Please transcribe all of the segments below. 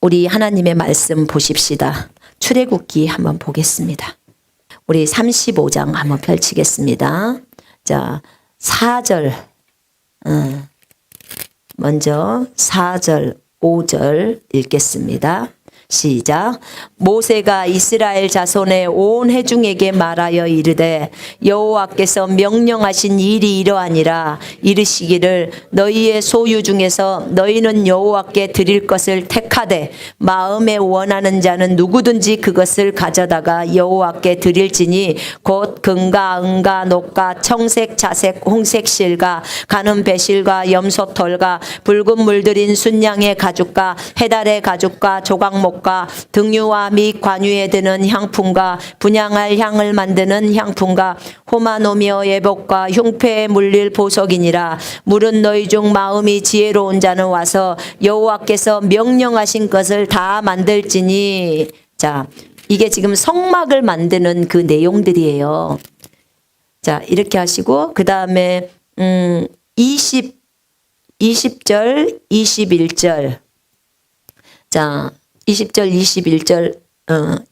우리 하나님의 말씀 보십시다. 출애굽기 한번 보겠습니다. 우리 35장 한번 펼치겠습니다. 자, 4절. 먼저 4절, 5절 읽겠습니다. 시작. 모세가 이스라엘 자손의 온 회중에게 말하여 이르되 여호와께서 명령하신 일이 이러하니라. 이르시기를 너희의 소유 중에서 너희는 여호와께 드릴 것을 택하되 마음에 원하는 자는 누구든지 그것을 가져다가 여호와께 드릴지니 곧 금과 은과 녹과 청색 자색 홍색 실과 가는 배실과 염소털과 붉은 물들인 순양의 가죽과 해달의 가죽과 조각목 등유와 및 관유에 드는 향품과 분향할 향을 만드는 향품과 호마노며 예복과 흉패에 물릴 보석이니라. 물은 너희 중 마음이 지혜로운 자는 와서 여호와께서 명령하신 것을 다 만들지니. 자, 이게 지금 성막을 만드는 그 내용들이에요. 자, 이렇게 하시고 그 다음에 20절 21절. 자, 20절 21절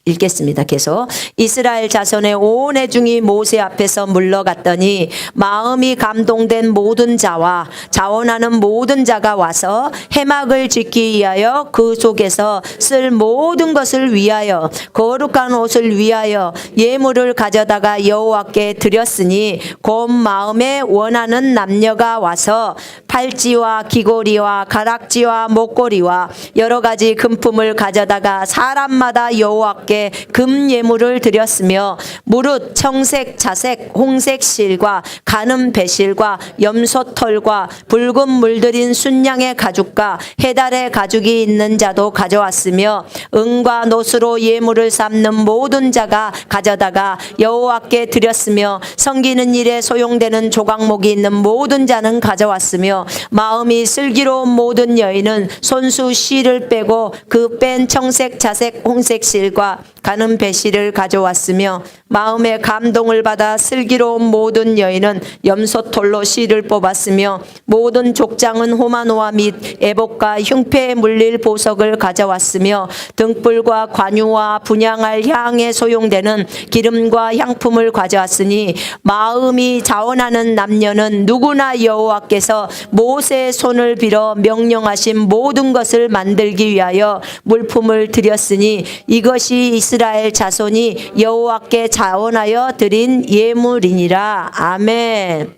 읽겠습니다. 계속. 이스라엘 자손의 온 회중이 모세 앞에서 물러갔더니 마음이 감동된 모든 자와 자원하는 모든 자가 와서 해막을 짓기 위하여 그 속에서 쓸 모든 것을 위하여 거룩한 옷을 위하여 예물을 가져다가 여호와께 드렸으니 곧 마음에 원하는 남녀가 와서 팔찌와 귀고리와 가락지와 목걸이와 여러 가지 금품을 가져다가 사람마다 여호와께 금 예물을 드렸으며 무릇 청색 자색 홍색 실과 가는 배실과 염소털과 붉은 물들인 순양의 가죽과 해달의 가죽이 있는 자도 가져왔으며 은과 노스로 예물을 삼는 모든 자가 가져다가 여호와께 드렸으며 섬기는 일에 소용되는 조각목이 있는 모든 자는 가져왔으며 마음이 슬기로운 모든 여인은 손수 실을 빼고 그 뺀 청색 자색 홍색 실과 가는 배실을 가져왔으며 마음의 감동을 받아 슬기로운 모든 여인은 염소털로 실을 뽑았으며 모든 족장은 호마노와 및 애복과 흉패에 물릴 보석을 가져왔으며 등불과 관유와 분향할 향에 소용되는 기름과 향품을 가져왔으니 마음이 자원하는 남녀는 누구나 여호와께서 모세의 손을 빌어 명령하신 모든 것을 만들기 위하여 물품을 드렸으니 이것이 이스라엘 자손이 여호와께 자원하여 드린 예물이니라. 아멘.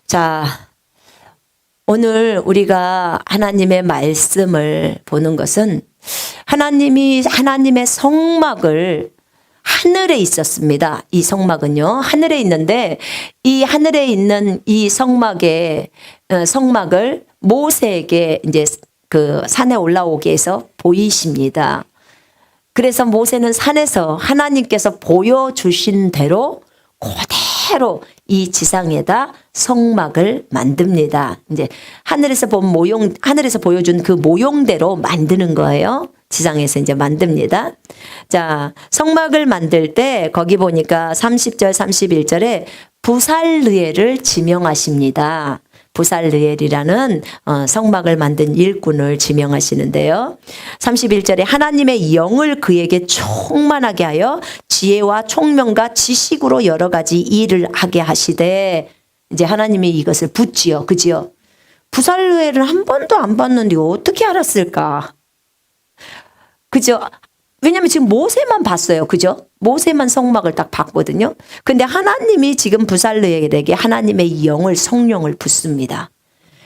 자, 오늘 우리가 하나님의 말씀을 보는 것은 하나님이 하나님의 성막을 하늘에 있었습니다. 이 성막은요, 하늘에 있는데 이 하늘에 있는 이 성막을 모세에게 이제 그 산에 올라오게 해서 보이십니다. 그래서 모세는 산에서 하나님께서 보여주신 대로 그대로 이 지상에다 성막을 만듭니다. 이제 하늘에서 본 하늘에서 보여준 그 모형대로 만드는 거예요. 지상에서 이제 만듭니다. 자, 성막을 만들 때 거기 보니까 30절 31절에 부살르엘을 지명하십니다. 부살르엘이라는 성막을 만든 일꾼을 지명하시는데요. 31절에 하나님의 영을 그에게 충만하게 하여 지혜와 총명과 지식으로 여러 가지 일을 하게 하시되, 이제 하나님이 이것을 붓지요. 그지요? 부살르엘은 한 번도 안 봤는데 어떻게 알았을까? 그죠? 왜냐하면 지금 모세만 봤어요. 그죠? 모세만 성막을 딱 봤거든요. 근데 하나님이 지금 부살르엘에게 하나님의 영을, 성령을 붓습니다.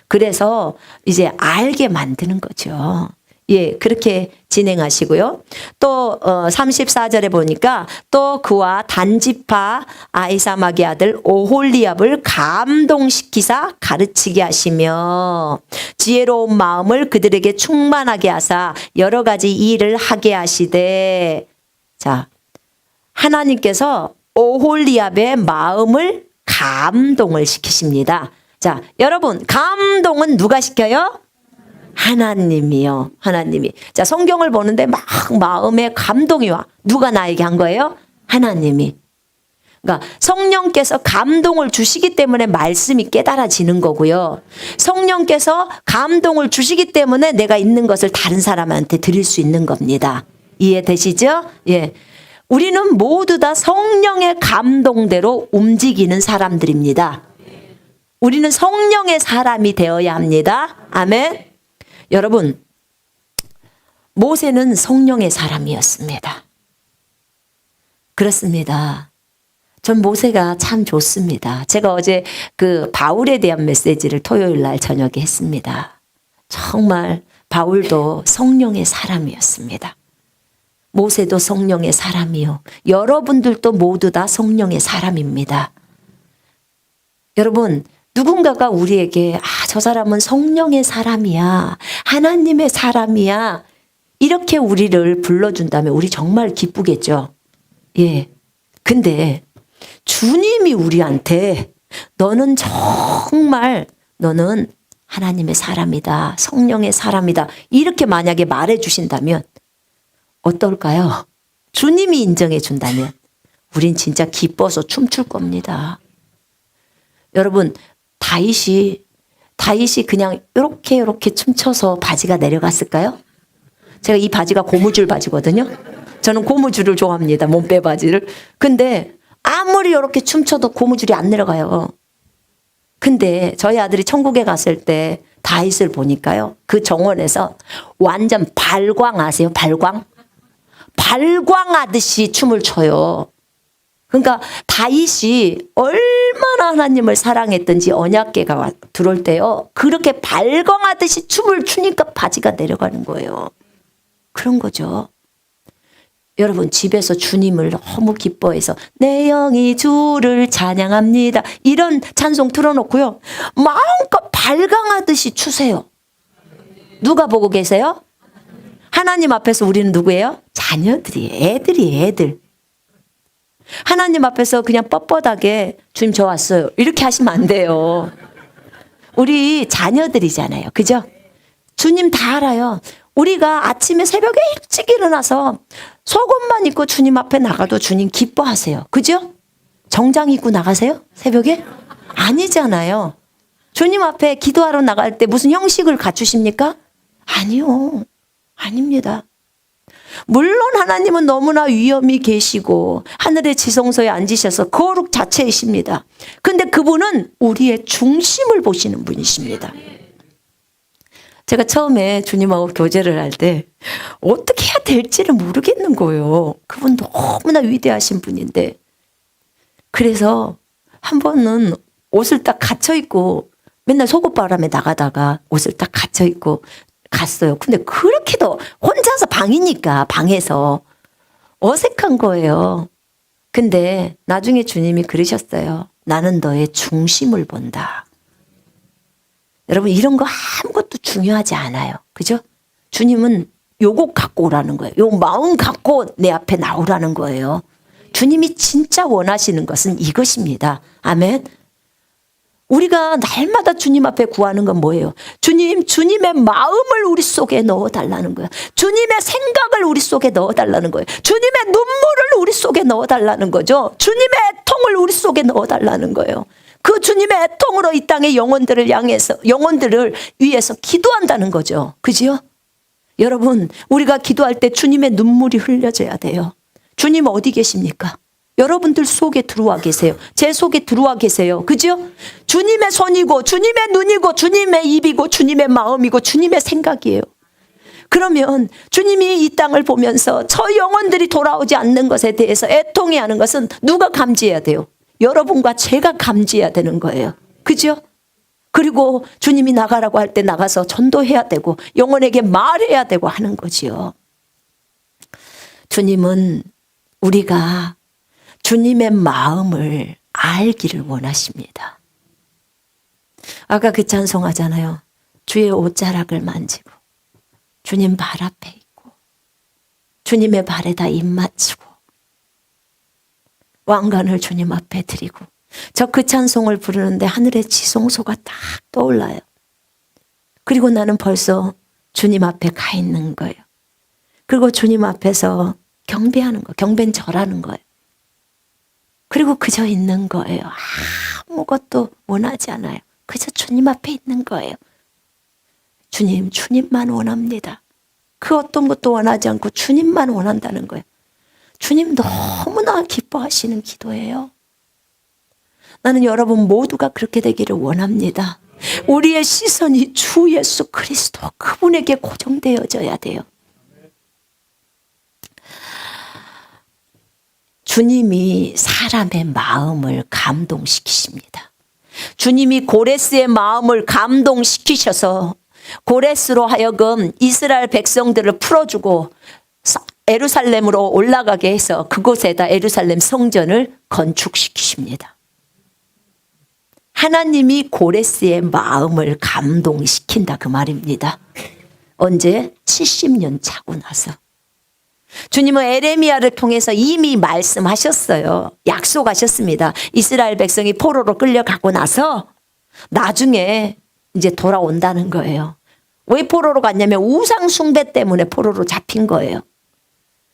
그래서 이제 알게 만드는 거죠. 예, 그렇게 진행하시고요. 또 34절에 보니까 또 그와 단지파 아히사막의 아들 오홀리압을 감동시키사 가르치게 하시며 지혜로운 마음을 그들에게 충만하게 하사 여러 가지 일을 하게 하시되, 자, 하나님께서 오홀리압의 마음을 감동을 시키십니다. 자, 여러분, 감동은 누가 시켜요? 하나님이요. 하나님이. 자, 성경을 보는데 막 마음에 감동이 와. 누가 나에게 한 거예요? 하나님이. 그러니까 성령께서 감동을 주시기 때문에 말씀이 깨달아지는 거고요. 성령께서 감동을 주시기 때문에 내가 있는 것을 다른 사람한테 드릴 수 있는 겁니다. 이해되시죠? 예. 우리는 모두 다 성령의 감동대로 움직이는 사람들입니다. 우리는 성령의 사람이 되어야 합니다. 아멘. 여러분, 모세는 성령의 사람이었습니다. 그렇습니다. 전 모세가 참 좋습니다. 제가 어제 그 바울에 대한 메시지를 토요일 날 저녁에 했습니다. 정말 바울도 성령의 사람이었습니다. 모세도 성령의 사람이요. 여러분들도 모두 다 성령의 사람입니다. 여러분, 누군가가 우리에게 저 사람은 성령의 사람이야. 하나님의 사람이야. 이렇게 우리를 불러준다면 우리 정말 기쁘겠죠. 예. 근데 주님이 우리한테 너는 하나님의 사람이다. 성령의 사람이다. 이렇게 만약에 말해 주신다면 어떨까요? 주님이 인정해 준다면 우린 진짜 기뻐서 춤출 겁니다. 여러분, 다윗이 그냥 이렇게 춤춰서 바지가 내려갔을까요? 제가 이 바지가 고무줄 바지거든요. 저는 고무줄을 좋아합니다. 몸빼 바지를. 근데 아무리 이렇게 춤춰도 고무줄이 안 내려가요. 근데 저희 아들이 천국에 갔을 때 다윗을 보니까요. 그 정원에서 완전 발광 아세요? 발광하듯이 춤을 춰요. 그러니까 다윗이 얼마나 하나님을 사랑했던지 언약궤가 들어올 때요. 그렇게 발광하듯이 춤을 추니까 바지가 내려가는 거예요. 그런 거죠. 여러분, 집에서 주님을 너무 기뻐해서 내 영이 주를 찬양합니다. 이런 찬송 틀어놓고요. 마음껏 발광하듯이 추세요. 누가 보고 계세요? 하나님 앞에서 우리는 누구예요? 자녀들이에요. 애들. 하나님 앞에서 그냥 뻣뻣하게 주님 저 왔어요. 이렇게 하시면 안 돼요. 우리 자녀들이잖아요. 그죠? 주님 다 알아요. 우리가 아침에 새벽에 일찍 일어나서 속옷만 입고 주님 앞에 나가도 주님 기뻐하세요. 그죠? 정장 입고 나가세요? 새벽에? 아니잖아요. 주님 앞에 기도하러 나갈 때 무슨 형식을 갖추십니까? 아니요. 아닙니다. 물론 하나님은 너무나 위엄이 계시고 하늘의 지성소에 앉으셔서 거룩 자체이십니다. 근데 그분은 우리의 중심을 보시는 분이십니다. 제가 처음에 주님하고 교제를 할 때 어떻게 해야 될지를 모르겠는 거예요. 그분 너무나 위대하신 분인데. 그래서 한 번은 옷을 딱 갇혀 입고 맨날 속옷바람에 나가다가 옷을 딱 갇혀 입고 갔어요. 근데 그렇게도 혼자서 방이니까 방에서 어색한 거예요. 근데 나중에 주님이 그러셨어요. 나는 너의 중심을 본다. 여러분, 이런 거 아무것도 중요하지 않아요. 그죠? 주님은 요거 갖고 오라는 거예요. 요 마음 갖고 내 앞에 나오라는 거예요. 주님이 진짜 원하시는 것은 이것입니다. 아멘. 우리가 날마다 주님 앞에 구하는 건 뭐예요? 주님의 마음을 우리 속에 넣어달라는 거예요. 주님의 생각을 우리 속에 넣어달라는 거예요. 주님의 눈물을 우리 속에 넣어달라는 거죠. 주님의 애통을 우리 속에 넣어달라는 거예요. 그 주님의 애통으로 이 땅의 영혼들을 위해서 기도한다는 거죠. 그지요? 여러분, 우리가 기도할 때 주님의 눈물이 흘려져야 돼요. 주님 어디 계십니까? 여러분들 속에 들어와 계세요. 제 속에 들어와 계세요. 그죠? 주님의 손이고 주님의 눈이고 주님의 입이고 주님의 마음이고 주님의 생각이에요. 그러면 주님이 이 땅을 보면서 저 영혼들이 돌아오지 않는 것에 대해서 애통해하는 것은 누가 감지해야 돼요? 여러분과 제가 감지해야 되는 거예요. 그죠? 그리고 주님이 나가라고 할 때 나가서 전도해야 되고 영혼에게 말해야 되고 하는 거지요. 주님은 우리가 주님의 마음을 알기를 원하십니다. 아까 그 찬송하잖아요. 주의 옷자락을 만지고 주님 발 앞에 있고 주님의 발에다 입 맞추고 왕관을 주님 앞에 드리고 저 그 찬송을 부르는데 하늘의 지성소가 딱 떠올라요. 그리고 나는 벌써 주님 앞에 가 있는 거예요. 그리고 주님 앞에서 경배하는 거예요. 경배는 절하는 거예요. 그리고 그저 있는 거예요. 아무것도 원하지 않아요. 그저 주님 앞에 있는 거예요. 주님, 주님만 원합니다. 그 어떤 것도 원하지 않고 주님만 원한다는 거예요. 주님 너무나 기뻐하시는 기도예요. 나는 여러분 모두가 그렇게 되기를 원합니다. 우리의 시선이 주 예수 그리스도 그분에게 고정되어져야 돼요. 주님이 사람의 마음을 감동시키십니다. 주님이 고레스의 마음을 감동시키셔서 고레스로 하여금 이스라엘 백성들을 풀어주고 예루살렘으로 올라가게 해서 그곳에다 예루살렘 성전을 건축시키십니다. 하나님이 고레스의 마음을 감동시킨다 그 말입니다. 언제? 70년 차고 나서. 주님은 에레미야를 통해서 이미 말씀하셨어요. 약속하셨습니다. 이스라엘 백성이 포로로 끌려가고 나서 나중에 이제 돌아온다는 거예요. 왜 포로로 갔냐면 우상 숭배 때문에 포로로 잡힌 거예요.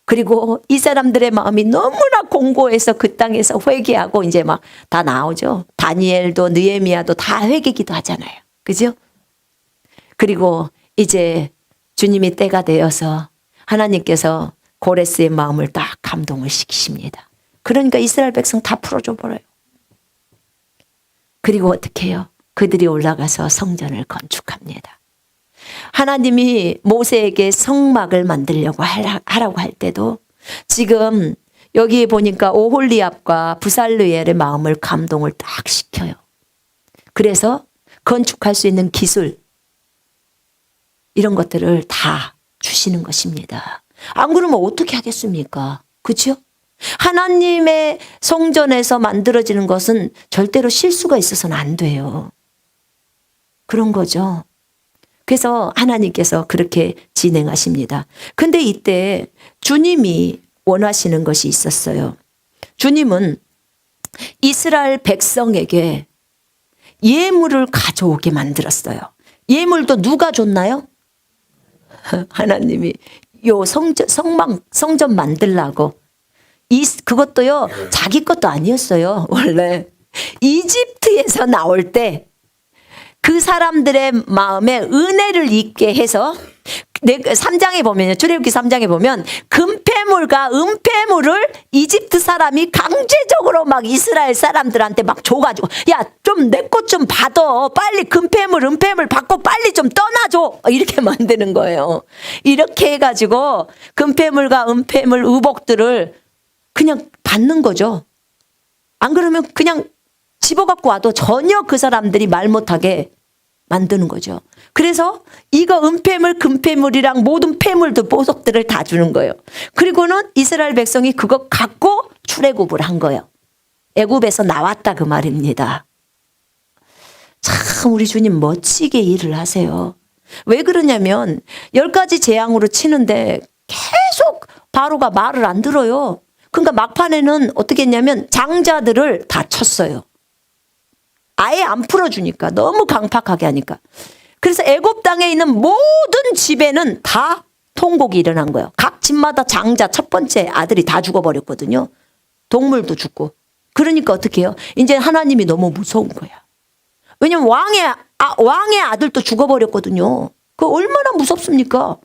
그리고 이 사람들의 마음이 너무나 공고해서 그 땅에서 회개하고 이제 막 다 나오죠. 다니엘도 느헤미야도 다 회개기도 하잖아요. 그죠? 그리고 이제 주님이 때가 되어서 하나님께서 고레스의 마음을 딱 감동을 시키십니다. 그러니까 이스라엘 백성 다 풀어줘 버려요. 그리고 어떻게 해요? 그들이 올라가서 성전을 건축합니다. 하나님이 모세에게 성막을 만들려고 하라고 할 때도 지금 여기에 보니까 오홀리압과 부살르엘의 마음을 감동을 딱 시켜요. 그래서 건축할 수 있는 기술 이런 것들을 다 주시는 것입니다. 안 그러면 어떻게 하겠습니까? 그렇죠? 하나님의 성전에서 만들어지는 것은 절대로 실수가 있어서는 안 돼요. 그런 거죠. 그래서 하나님께서 그렇게 진행하십니다. 근데 이때 주님이 원하시는 것이 있었어요. 주님은 이스라엘 백성에게 예물을 가져오게 만들었어요. 예물도 누가 줬나요? 하나님이 요 성전 만들라고. 그것도요, 자기 것도 아니었어요. 원래 이집트에서 나올 때 그 사람들의 마음에 은혜를 잊게 해서 3장에 보면요. 출애굽기 3장에 보면 금폐물과 은폐물을 이집트 사람이 강제적으로 막 이스라엘 사람들한테 막 줘가지고 야, 좀 내 것 좀 받아. 빨리 금폐물, 은폐물 받고 빨리 좀 떠나줘. 이렇게 만드는 거예요. 이렇게 해가지고 금폐물과 은폐물, 의복들을 그냥 받는 거죠. 안 그러면 그냥 집어갖고 와도 전혀 그 사람들이 말 못하게 만드는 거죠. 그래서 이거 은폐물, 금폐물이랑 모든 폐물들, 보석들을 다 주는 거예요. 그리고는 이스라엘 백성이 그거 갖고 출애굽을 한 거예요. 애굽에서 나왔다 그 말입니다. 참 우리 주님 멋지게 일을 하세요. 왜 그러냐면 10가지 재앙으로 치는데 계속 바로가 말을 안 들어요. 그러니까 막판에는 어떻게 했냐면 장자들을 다 쳤어요. 아예 안 풀어주니까 너무 강팍하게 하니까. 그래서 애굽 땅에 있는 모든 집에는 다 통곡이 일어난 거예요. 각 집마다 장자 첫 번째 아들이 다 죽어버렸거든요. 동물도 죽고. 그러니까 어떻게 해요? 이제 하나님이 너무 무서운 거야. 왜냐면 왕의 아들도 죽어버렸거든요. 그 얼마나 무섭습니까?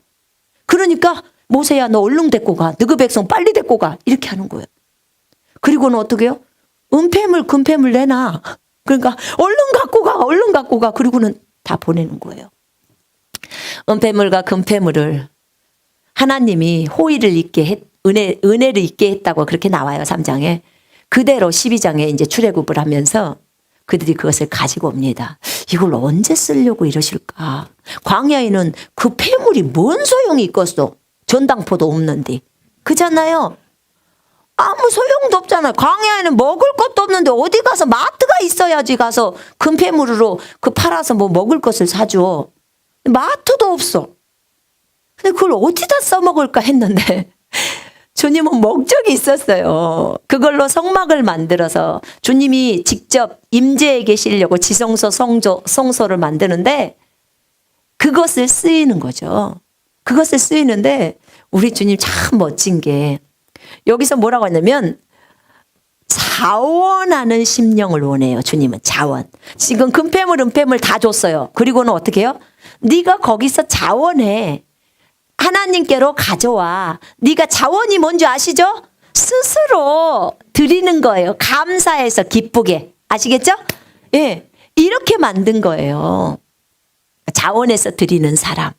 그러니까 모세야 너 얼른 데리고 가. 너그 백성 빨리 데리고 가. 이렇게 하는 거예요. 그리고는 어떻게 해요? 은폐물 금폐물 내놔. 그러니까 얼른 갖고 가. 얼른 갖고 가. 그리고는 다 보내는 거예요. 은폐물과 금폐물을 하나님이 호의를 잊게 은혜를 잊게 했다고 그렇게 나와요. 3장에. 그대로 12장에 이제 출애굽을 하면서 그들이 그것을 가지고 옵니다. 이걸 언제 쓰려고 이러실까? 광야에는 그 폐물이 뭔 소용이 있겠어? 전당포도 없는데. 그잖아요. 아무 소용도 없잖아요. 광야에는 먹을 것도 없는데 어디 가서 마트가 있어야지 가서 금폐물으로 그 팔아서 뭐 먹을 것을 사줘. 마트도 없어. 근데 그걸 어디다 써먹을까 했는데 주님은 목적이 있었어요. 그걸로 성막을 만들어서 주님이 직접 임재해 계시려고 지성소 성소를 만드는데 그것을 쓰이는 거죠. 그것을 쓰이는데 우리 주님 참 멋진 게 여기서 뭐라고 하냐면 자원하는 심령을 원해요. 주님은 자원. 지금 금패물 은패물 다 줬어요. 그리고는 어떻게 해요? 네가 거기서 자원해. 하나님께로 가져와. 네가 자원이 뭔지 아시죠? 스스로 드리는 거예요. 감사해서 기쁘게. 아시겠죠? 예, 이렇게 만든 거예요. 자원해서 드리는 사람.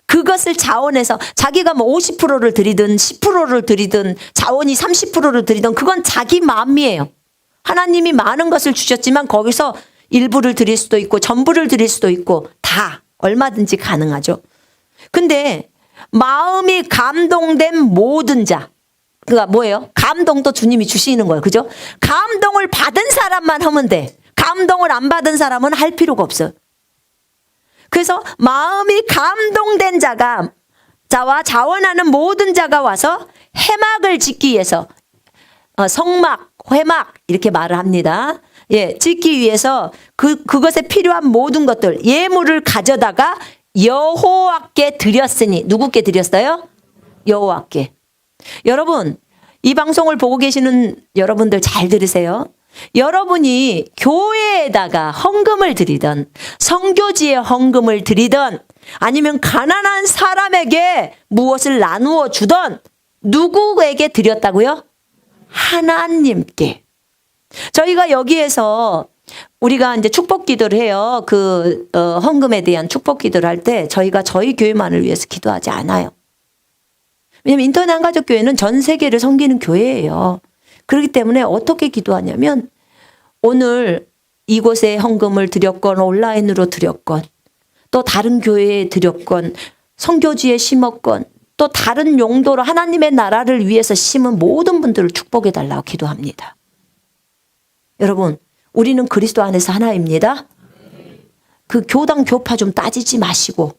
그것을 자원해서 자기가 뭐 50%를 드리든 10%를 드리든 자원이 30%를 드리든 그건 자기 마음이에요. 하나님이 많은 것을 주셨지만 거기서 일부를 드릴 수도 있고 전부를 드릴 수도 있고 다 얼마든지 가능하죠. 근데 마음이 감동된 모든 자. 그가 뭐예요? 감동도 주님이 주시는 거예요. 그죠? 감동을 받은 사람만 하면 돼. 감동을 안 받은 사람은 할 필요가 없어요. 그래서 마음이 감동된 자와 자원하는 모든 자가 와서 해막을 짓기 위해서 성막, 회막 이렇게 말을 합니다. 예, 짓기 위해서 그것에 필요한 모든 것들 예물을 가져다가 여호와께 드렸으니 누구께 드렸어요? 여호와께. 여러분, 이 방송을 보고 계시는 여러분들 잘 들으세요. 여러분이 교회에다가 헌금을 드리던 선교지에 헌금을 드리던 아니면 가난한 사람에게 무엇을 나누어 주던 누구에게 드렸다고요? 하나님께. 저희가 여기에서 우리가 이제 축복 기도를 해요. 헌금에 대한 축복 기도를 할 때 저희가 저희 교회만을 위해서 기도하지 않아요. 왜냐하면 인터넷 한가족교회는 전 세계를 섬기는 교회예요. 그렇기 때문에 어떻게 기도하냐면 오늘 이곳에 헌금을 드렸건 온라인으로 드렸건 또 다른 교회에 드렸건 선교지에 심었건 또 다른 용도로 하나님의 나라를 위해서 심은 모든 분들을 축복해 달라고 기도합니다. 여러분, 우리는 그리스도 안에서 하나입니다. 그 교당 교파 좀 따지지 마시고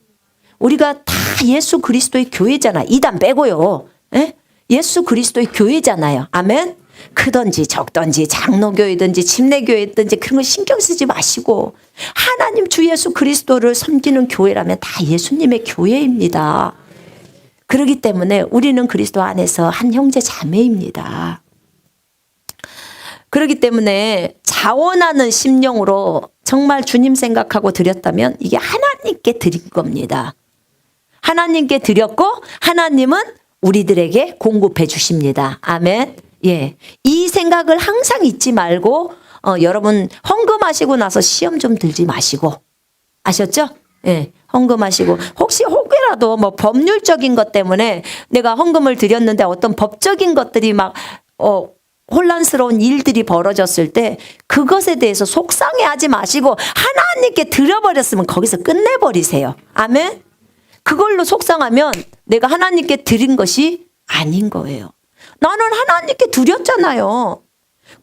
우리가 다 예수 그리스도의 교회잖아. 이단 빼고요. 에? 예수 그리스도의 교회잖아요. 아멘. 크든지 적든지 장로교회든지 침례교회든지 그런 거 신경 쓰지 마시고 하나님 주 예수 그리스도를 섬기는 교회라면 다 예수님의 교회입니다. 그렇기 때문에 우리는 그리스도 안에서 한 형제 자매입니다. 그렇기 때문에 자원하는 심령으로 정말 주님 생각하고 드렸다면 이게 하나님께 드린 겁니다. 하나님께 드렸고 하나님은 우리들에게 공급해 주십니다. 아멘. 예, 이 생각을 항상 잊지 말고 여러분 헌금하시고 나서 시험 좀 들지 마시고 아셨죠? 예, 헌금하시고 혹시라도 뭐 법률적인 것 때문에 내가 헌금을 드렸는데 어떤 법적인 것들이 막 혼란스러운 일들이 벌어졌을 때 그것에 대해서 속상해하지 마시고 하나님께 드려버렸으면 거기서 끝내버리세요. 아멘. 그걸로 속상하면 내가 하나님께 드린 것이 아닌 거예요. 나는 하나님께 드렸잖아요.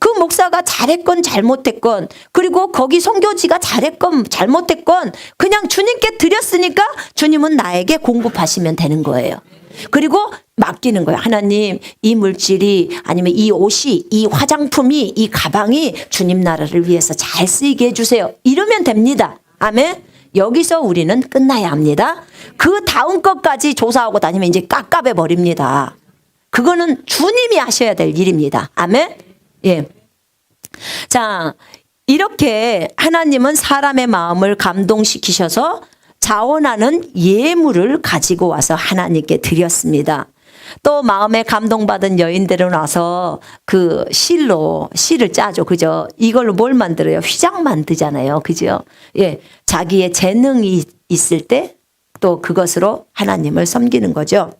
그 목사가 잘했건 잘못했건 그리고 거기 선교지가 잘했건 잘못했건 그냥 주님께 드렸으니까 주님은 나에게 공급하시면 되는 거예요. 그리고 맡기는 거예요. 하나님, 이 물질이 아니면 이 옷이 이 화장품이 이 가방이 주님 나라를 위해서 잘 쓰이게 해주세요. 이러면 됩니다. 아멘. 여기서 우리는 끝나야 합니다. 그 다음 것까지 조사하고 다니면 이제 깝깝해 버립니다. 그거는 주님이 하셔야 될 일입니다. 아멘. 예. 자, 이렇게 하나님은 사람의 마음을 감동시키셔서 자원하는 예물을 가지고 와서 하나님께 드렸습니다. 또 마음에 감동받은 여인들은 와서 그 실을 짜죠. 그죠? 이걸로 뭘 만들어요? 휘장 만들잖아요. 그죠? 예. 자기의 재능이 있을 때 또 그것으로 하나님을 섬기는 거죠.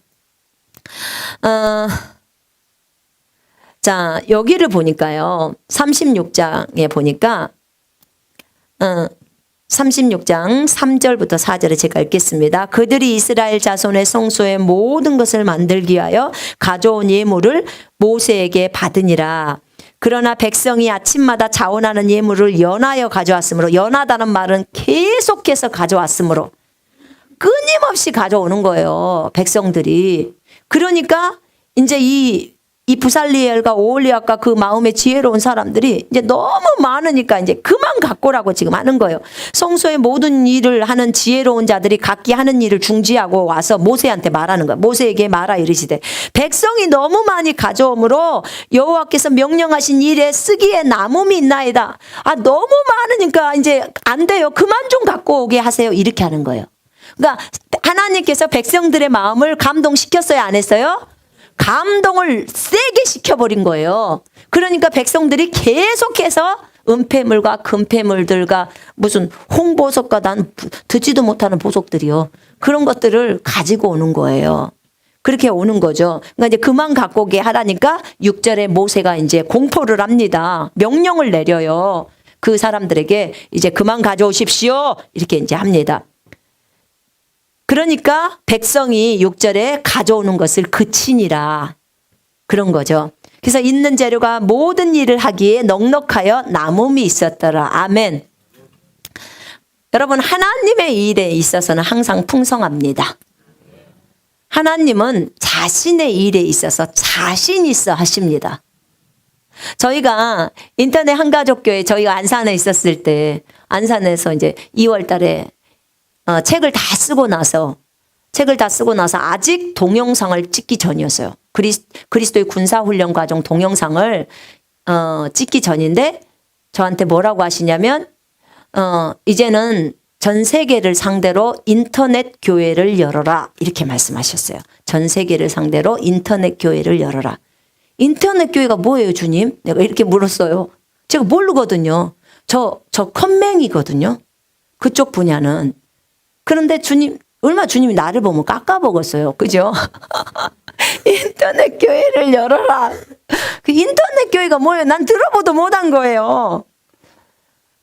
자, 여기를 보니까요. 36장에 보니까 36장 3절부터 4절에 제가 읽겠습니다. 그들이 이스라엘 자손의 성소의 모든 것을 만들기 위하여 가져온 예물을 모세에게 받으니라. 그러나 백성이 아침마다 자원하는 예물을 연하여 가져왔으므로, 연하다는 말은 계속해서 가져왔으므로 끊임없이 가져오는 거예요. 백성들이. 그러니까 이제 이 이 부살리엘과 오홀리압과 그 마음에 지혜로운 사람들이 이제 너무 많으니까 이제 그만 갖고라고 지금 하는 거예요. 성소의 모든 일을 하는 지혜로운 자들이 각기 하는 일을 중지하고 와서 모세한테 말하는 거예요. 모세에게 말하 이르시되 백성이 너무 많이 가져오므로 여호와께서 명령하신 일에 쓰기에 남음이 있나이다. 아, 너무 많으니까 이제 안 돼요. 그만 좀 갖고 오게 하세요. 이렇게 하는 거예요. 그러니까 하나님께서 백성들의 마음을 감동시켰어요, 안 했어요? 감동을 세게 시켜버린 거예요. 그러니까 백성들이 계속해서 은폐물과 금폐물들과 무슨 홍보석과 난 듣지도 못하는 보석들이요. 그런 것들을 가지고 오는 거예요. 그렇게 오는 거죠. 그러니까 이제 그만 갖고 오게 하라니까 6절에 모세가 이제 공포를 합니다. 명령을 내려요. 그 사람들에게 이제 그만 가져오십시오. 이렇게 이제 합니다. 그러니까 백성이 6절에 가져오는 것을 그치니라. 그런 거죠. 그래서 있는 재료가 모든 일을 하기에 넉넉하여 남음이 있었더라. 아멘. 여러분, 하나님의 일에 있어서는 항상 풍성합니다. 하나님은 자신의 일에 있어서 자신 있어 하십니다. 저희가 인터넷 한가족교회 저희가 안산에 있었을 때 안산에서 이제 2월 달에 책을 다 쓰고 나서 아직 동영상을 찍기 전이었어요. 그리스도의 군사훈련 과정 동영상을 찍기 전인데 저한테 뭐라고 하시냐면 이제는 전 세계를 상대로 인터넷 교회를 열어라 이렇게 말씀하셨어요. 전 세계를 상대로 인터넷 교회를 열어라. 인터넷 교회가 뭐예요, 주님? 내가 이렇게 물었어요. 제가 모르거든요. 저 컴맹이거든요. 그쪽 분야는. 그런데 주님이 나를 보면 깎아먹었어요. 그죠? 인터넷 교회를 열어라. 그 인터넷 교회가 뭐예요? 난 들어보도 못한 거예요.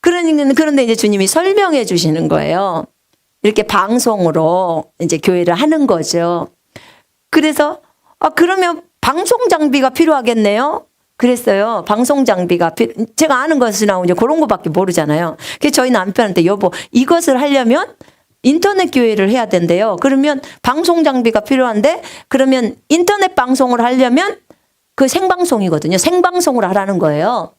그런데 이제 주님이 설명해 주시는 거예요. 이렇게 방송으로 이제 교회를 하는 거죠. 그래서, 그러면 방송 장비가 필요하겠네요? 그랬어요. 방송 장비가 제가 아는 것이나 이제 그런 거밖에 모르잖아요. 그래서 저희 남편한테 여보, 이것을 하려면 인터넷 교회를 해야 된대요. 그러면 방송 장비가 필요한데 그러면 인터넷 방송을 하려면 그 생방송이거든요. 생방송을 하라는 거예요.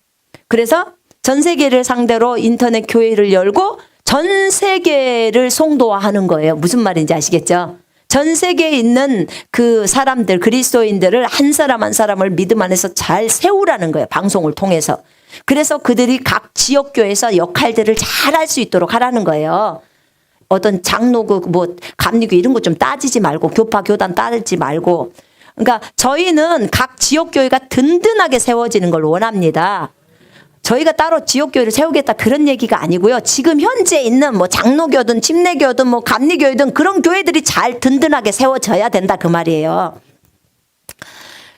그래서 전 세계를 상대로 인터넷 교회를 열고 전 세계를 송도화하는 거예요. 무슨 말인지 아시겠죠? 전 세계에 있는 그 사람들, 그리스도인들을 한 사람 한 사람을 믿음 안에서 잘 세우라는 거예요. 방송을 통해서. 그래서 그들이 각 지역교회에서 역할들을 잘 할 수 있도록 하라는 거예요. 어떤 장로교, 감리교 이런 거 좀 따지지 말고 교파, 교단 따지지 말고. 그러니까 저희는 각 지역교회가 든든하게 세워지는 걸 원합니다. 저희가 따로 지역교회를 세우겠다 그런 얘기가 아니고요. 지금 현재 있는 장로교든 침례교든 감리교회든 그런 교회들이 잘 든든하게 세워져야 된다 그 말이에요.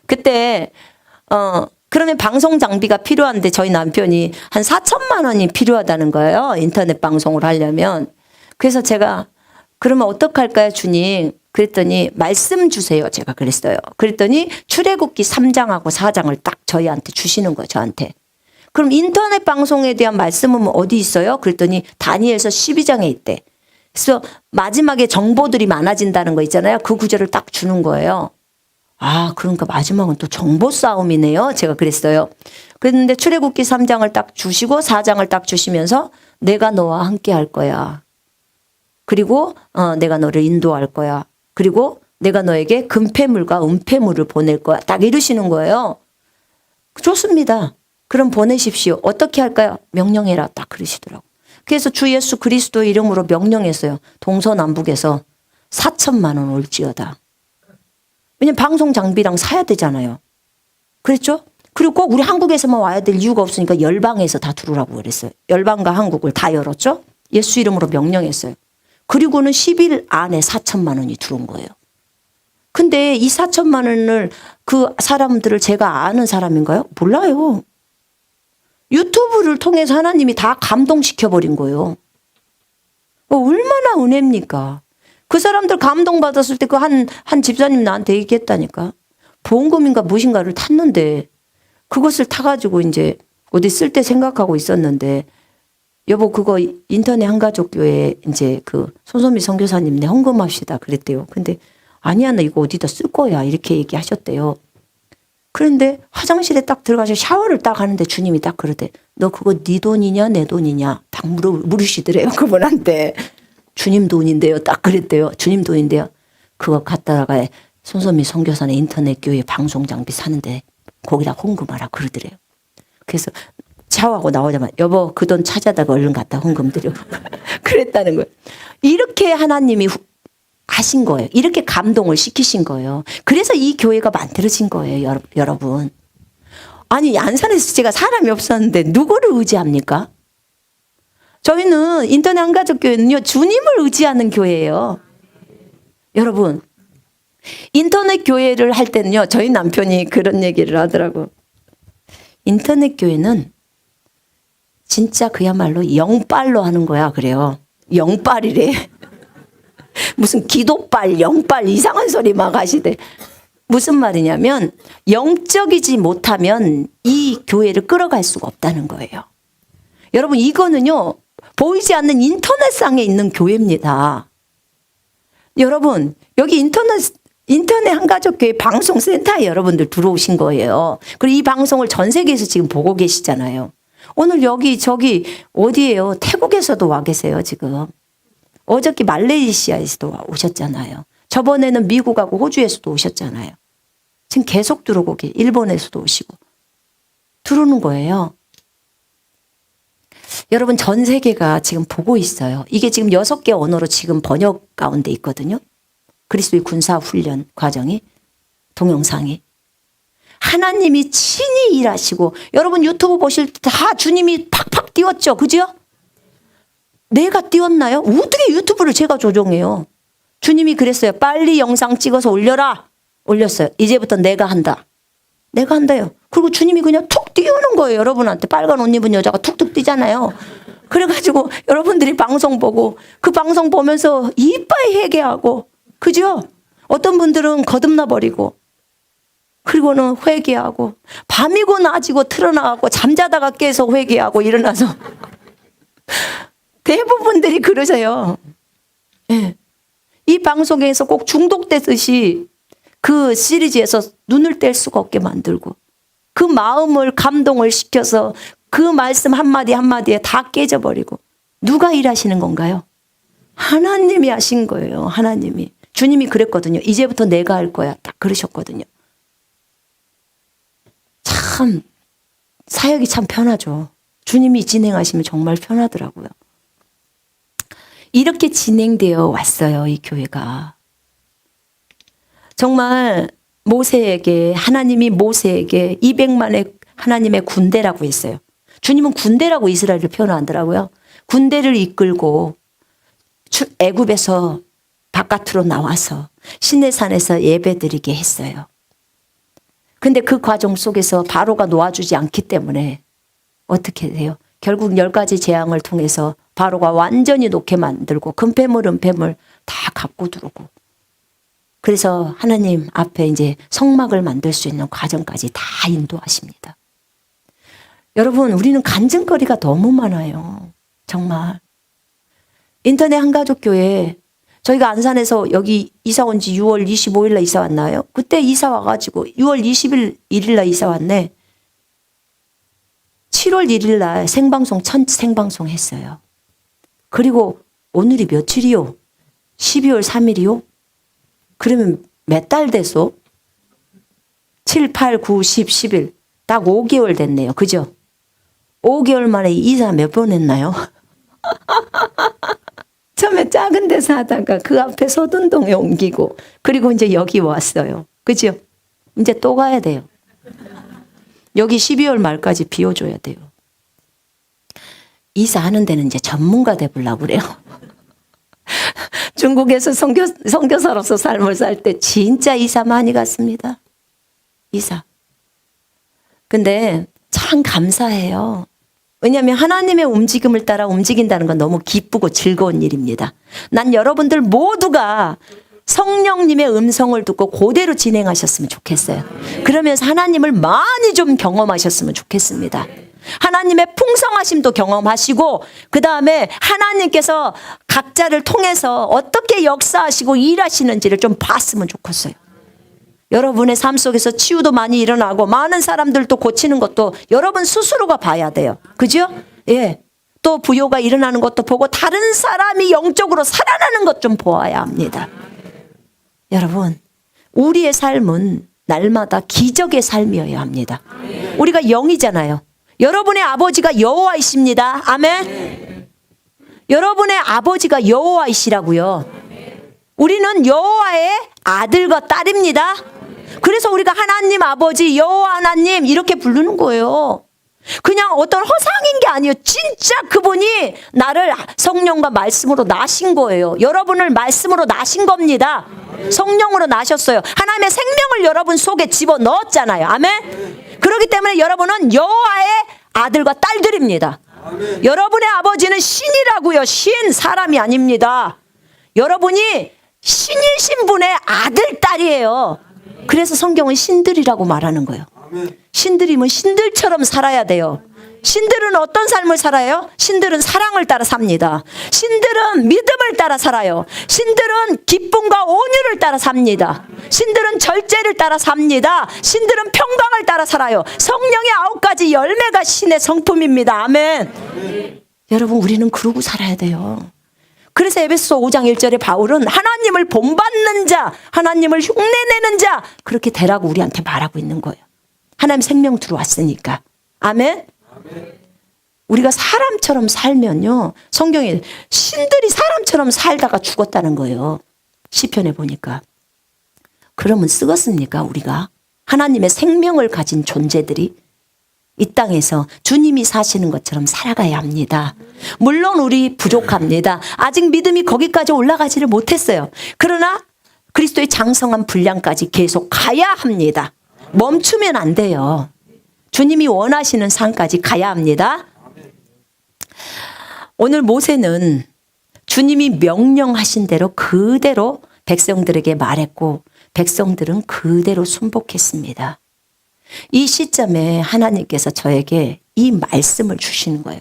그때 그러면 방송 장비가 필요한데 저희 남편이 한 4천만 원이 필요하다는 거예요. 인터넷 방송을 하려면. 그래서 제가 그러면 어떡할까요, 주님? 그랬더니 말씀 주세요. 제가 그랬어요. 그랬더니 출애굽기 3장하고 4장을 딱 저희한테 주시는 거예요. 저한테. 그럼 인터넷 방송에 대한 말씀은 어디 있어요? 그랬더니 다니엘서 12장에 있대. 그래서 마지막에 정보들이 많아진다는 거 있잖아요. 그 구절을 딱 주는 거예요. 아, 그러니까 마지막은 또 정보 싸움이네요. 제가 그랬어요. 그랬는데 출애굽기 3장을 딱 주시고 4장을 딱 주시면서 내가 너와 함께 할 거야. 그리고 내가 너를 인도할 거야. 그리고 내가 너에게 금폐물과 은폐물을 보낼 거야. 딱 이러시는 거예요. 좋습니다. 그럼 보내십시오. 어떻게 할까요? 명령해라. 딱 그러시더라고. 그래서 주 예수 그리스도 이름으로 명령했어요. 동서남북에서 4천만 원 올지어다. 왜냐면 방송 장비랑 사야 되잖아요. 그랬죠? 그리고 꼭 우리 한국에서만 와야 될 이유가 없으니까 열방에서 다 들어오라고 그랬어요. 열방과 한국을 다 열었죠? 예수 이름으로 명령했어요. 그리고는 10일 안에 4천만 원이 들어온 거예요. 근데 이 4천만 원을 그 사람들을 제가 아는 사람인가요? 몰라요. 유튜브를 통해서 하나님이 다 감동시켜버린 거예요. 얼마나 은혜입니까? 그 사람들 감동받았을 때 그 한 집사님 나한테 얘기했다니까. 보험금인가 무엇인가를 탔는데 그것을 타가지고 이제 어디 쓸 때 생각하고 있었는데 여보 그거 인터넷 한가족교회 이제 그 손소미 선교사님네 헌금합시다 그랬대요. 근데 아니야 나 이거 어디다 쓸 거야 이렇게 얘기하셨대요. 그런데 화장실에 딱 들어가서 샤워를 딱 하는데 주님이 딱 그러대. 너 그거 네 돈이냐 내 돈이냐 딱 물으시더래요. 그분한테. 주님 돈인데요. 딱 그랬대요. 주님 돈인데요. 그거 갖다가 손선미 선교사는 인터넷 교회 방송 장비 사는데 거기다 헌금하라 그러더래요. 그래서 샤워하고 나오자마자 여보 그 돈 찾아다가 얼른 갖다 헌금 드려. 그랬다는 거예요. 이렇게 하나님이 하신 거예요. 이렇게 감동을 시키신 거예요. 그래서 이 교회가 만들어진 거예요. 여러분. 아니 안산에서 제가 사람이 없었는데 누구를 의지합니까? 저희는 인터넷 한가족교회는요. 주님을 의지하는 교회예요. 여러분. 인터넷 교회를 할 때는요. 저희 남편이 그런 얘기를 하더라고. 인터넷 교회는 진짜 그야말로 영빨로 하는 거야. 그래요. 영빨이래. 무슨 기도빨, 영빨 이상한 소리 막 하시대. 무슨 말이냐면 영적이지 못하면 이 교회를 끌어갈 수가 없다는 거예요. 여러분 이거는요. 보이지 않는 인터넷상에 있는 교회입니다. 여러분 여기 인터넷 한가족교회 방송센터에 여러분들 들어오신 거예요. 그리고 이 방송을 전 세계에서 지금 보고 계시잖아요. 오늘 여기 저기 어디예요? 태국에서도 와 계세요 지금. 어저께 말레이시아에서도 오셨잖아요. 저번에는 미국하고 호주에서도 오셨잖아요. 지금 계속 들어오고 일본에서도 오시고 들어오는 거예요. 여러분 전 세계가 지금 보고 있어요. 이게 지금 6개 언어로 지금 번역 가운데 있거든요. 그리스도의 군사훈련 과정이 동영상이. 하나님이 친히 일하시고 여러분 유튜브 보실 때 다 주님이 팍팍 띄웠죠. 그죠? 내가 띄웠나요? 어떻게 유튜브를 제가 조종해요? 주님이 그랬어요. 빨리 영상 찍어서 올려라. 올렸어요. 이제부터 내가 한다. 내가 한다요. 그리고 주님이 그냥 툭 띄우는 거예요. 여러분한테. 빨간 옷 입은 여자가 툭툭 뛰잖아요. 그래가지고 여러분들이 방송 보고 그 방송 보면서 이빠이 회개하고 그죠? 어떤 분들은 거듭나 버리고 그리고는 회개하고 밤이고 낮이고 틀어나가고 잠자다가 깨서 회개하고 일어나서 대부분들이 그러세요. 예. 이 방송에서 꼭 중독되듯이 그 시리즈에서 눈을 뗄 수가 없게 만들고 그 마음을 감동을 시켜서 그 말씀 한마디 한마디에 다 깨져버리고 누가 일하시는 건가요? 하나님이 하신 거예요. 하나님이. 주님이 그랬거든요. 이제부터 내가 할 거야. 딱 그러셨거든요. 참 사역이 참 편하죠. 주님이 진행하시면 정말 편하더라고요. 이렇게 진행되어 왔어요. 이 교회가. 정말 모세에게 하나님이 모세에게 200만의 하나님의 군대라고 했어요. 주님은 군대라고 이스라엘을 표현하더라고요. 군대를 이끌고 애굽에서 바깥으로 나와서 시내산에서 예배드리게 했어요. 근데 그 과정 속에서 바로가 놓아주지 않기 때문에 어떻게 돼요? 결국 10가지 재앙을 통해서 바로가 완전히 놓게 만들고 금폐물 은폐물 다 갖고 들어오고 그래서 하나님 앞에 이제 성막을 만들 수 있는 과정까지 다 인도하십니다. 여러분 우리는 간증거리가 너무 많아요. 정말. 인터넷 한가족교회 저희가 안산에서 여기 이사 온 지 6월 25일 날 이사 왔나요? 그때 이사 와가지고 6월 21일 날 이사 왔네. 7월 1일 날 생방송 첫 생방송 했어요. 그리고 오늘이 며칠이요? 12월 3일이요? 그러면 몇 달 됐어? 7, 8, 9, 10, 11. 딱 5개월 됐네요. 그죠? 5개월 만에 이사 몇 번 했나요? 처음에 작은 데서 하다가 그 앞에 서둔동에 옮기고 그리고 이제 여기 왔어요. 그죠? 이제 또 가야 돼요. 여기 12월 말까지 비워줘야 돼요. 이사하는 데는 이제 전문가 돼보려고 그래요. 중국에서 선교사로서 삶을 살 때 진짜 이사 많이 갔습니다. 이사. 근데 참 감사해요. 왜냐하면 하나님의 움직임을 따라 움직인다는 건 너무 기쁘고 즐거운 일입니다. 난 여러분들 모두가 성령님의 음성을 듣고 그대로 진행하셨으면 좋겠어요. 그러면서 하나님을 많이 좀 경험하셨으면 좋겠습니다. 하나님의 풍성하심도 경험하시고 그 다음에 하나님께서 각자를 통해서 어떻게 역사하시고 일하시는지를 좀 봤으면 좋겠어요. 여러분의 삶 속에서 치유도 많이 일어나고 많은 사람들도 고치는 것도 여러분 스스로가 봐야 돼요. 그죠? 예. 또 부요가 일어나는 것도 보고 다른 사람이 영적으로 살아나는 것 좀 보아야 합니다. 여러분, 우리의 삶은 날마다 기적의 삶이어야 합니다. 우리가 영이잖아요. 여러분의 아버지가 여호와이십니다. 아멘. 여러분의 아버지가 여호와이시라고요. 우리는 여호와의 아들과 딸입니다. 그래서 우리가 하나님 아버지, 여호와 하나님 이렇게 부르는 거예요. 그냥 어떤 허상인 게 아니에요. 진짜 그분이 나를 성령과 말씀으로 나신 거예요. 여러분을 말씀으로 나신 겁니다. 성령으로 나셨어요. 하나님의 생명을 여러분 속에 집어넣었잖아요. 아멘. 그렇기 때문에 여러분은 여호와의 아들과 딸들입니다. 아멘. 여러분의 아버지는 신이라고요. 신, 사람이 아닙니다. 여러분이 신이신 분의 아들, 딸이에요. 그래서 성경은 신들이라고 말하는 거예요. 신들이면 신들처럼 살아야 돼요. 신들은 어떤 삶을 살아요? 신들은 사랑을 따라 삽니다. 신들은 믿음을 따라 살아요. 신들은 기쁨과 온유를 따라 삽니다. 신들은 절제를 따라 삽니다. 신들은 평강을 따라 살아요. 성령의 9가지 열매가 신의 성품입니다. 아멘. 여러분, 우리는 그러고 살아야 돼요. 그래서 에베소서 5장 1절에 바울은 하나님을 본받는 자, 하나님을 흉내내는 자, 그렇게 되라고 우리한테 말하고 있는 거예요. 하나님 생명 들어왔으니까. 아멘. 우리가 사람처럼 살면요, 성경에 신들이 사람처럼 살다가 죽었다는 거예요. 시편에 보니까. 그러면 쓰겠습니까? 우리가 하나님의 생명을 가진 존재들이 이 땅에서 주님이 사시는 것처럼 살아가야 합니다. 물론 우리 부족합니다. 아직 믿음이 거기까지 올라가지를 못했어요. 그러나 그리스도의 장성한 분량까지 계속 가야 합니다. 멈추면 안 돼요. 주님이 원하시는 산까지 가야 합니다. 오늘 모세는 주님이 명령하신 대로 그대로 백성들에게 말했고 백성들은 그대로 순복했습니다. 이 시점에 하나님께서 저에게 이 말씀을 주시는 거예요.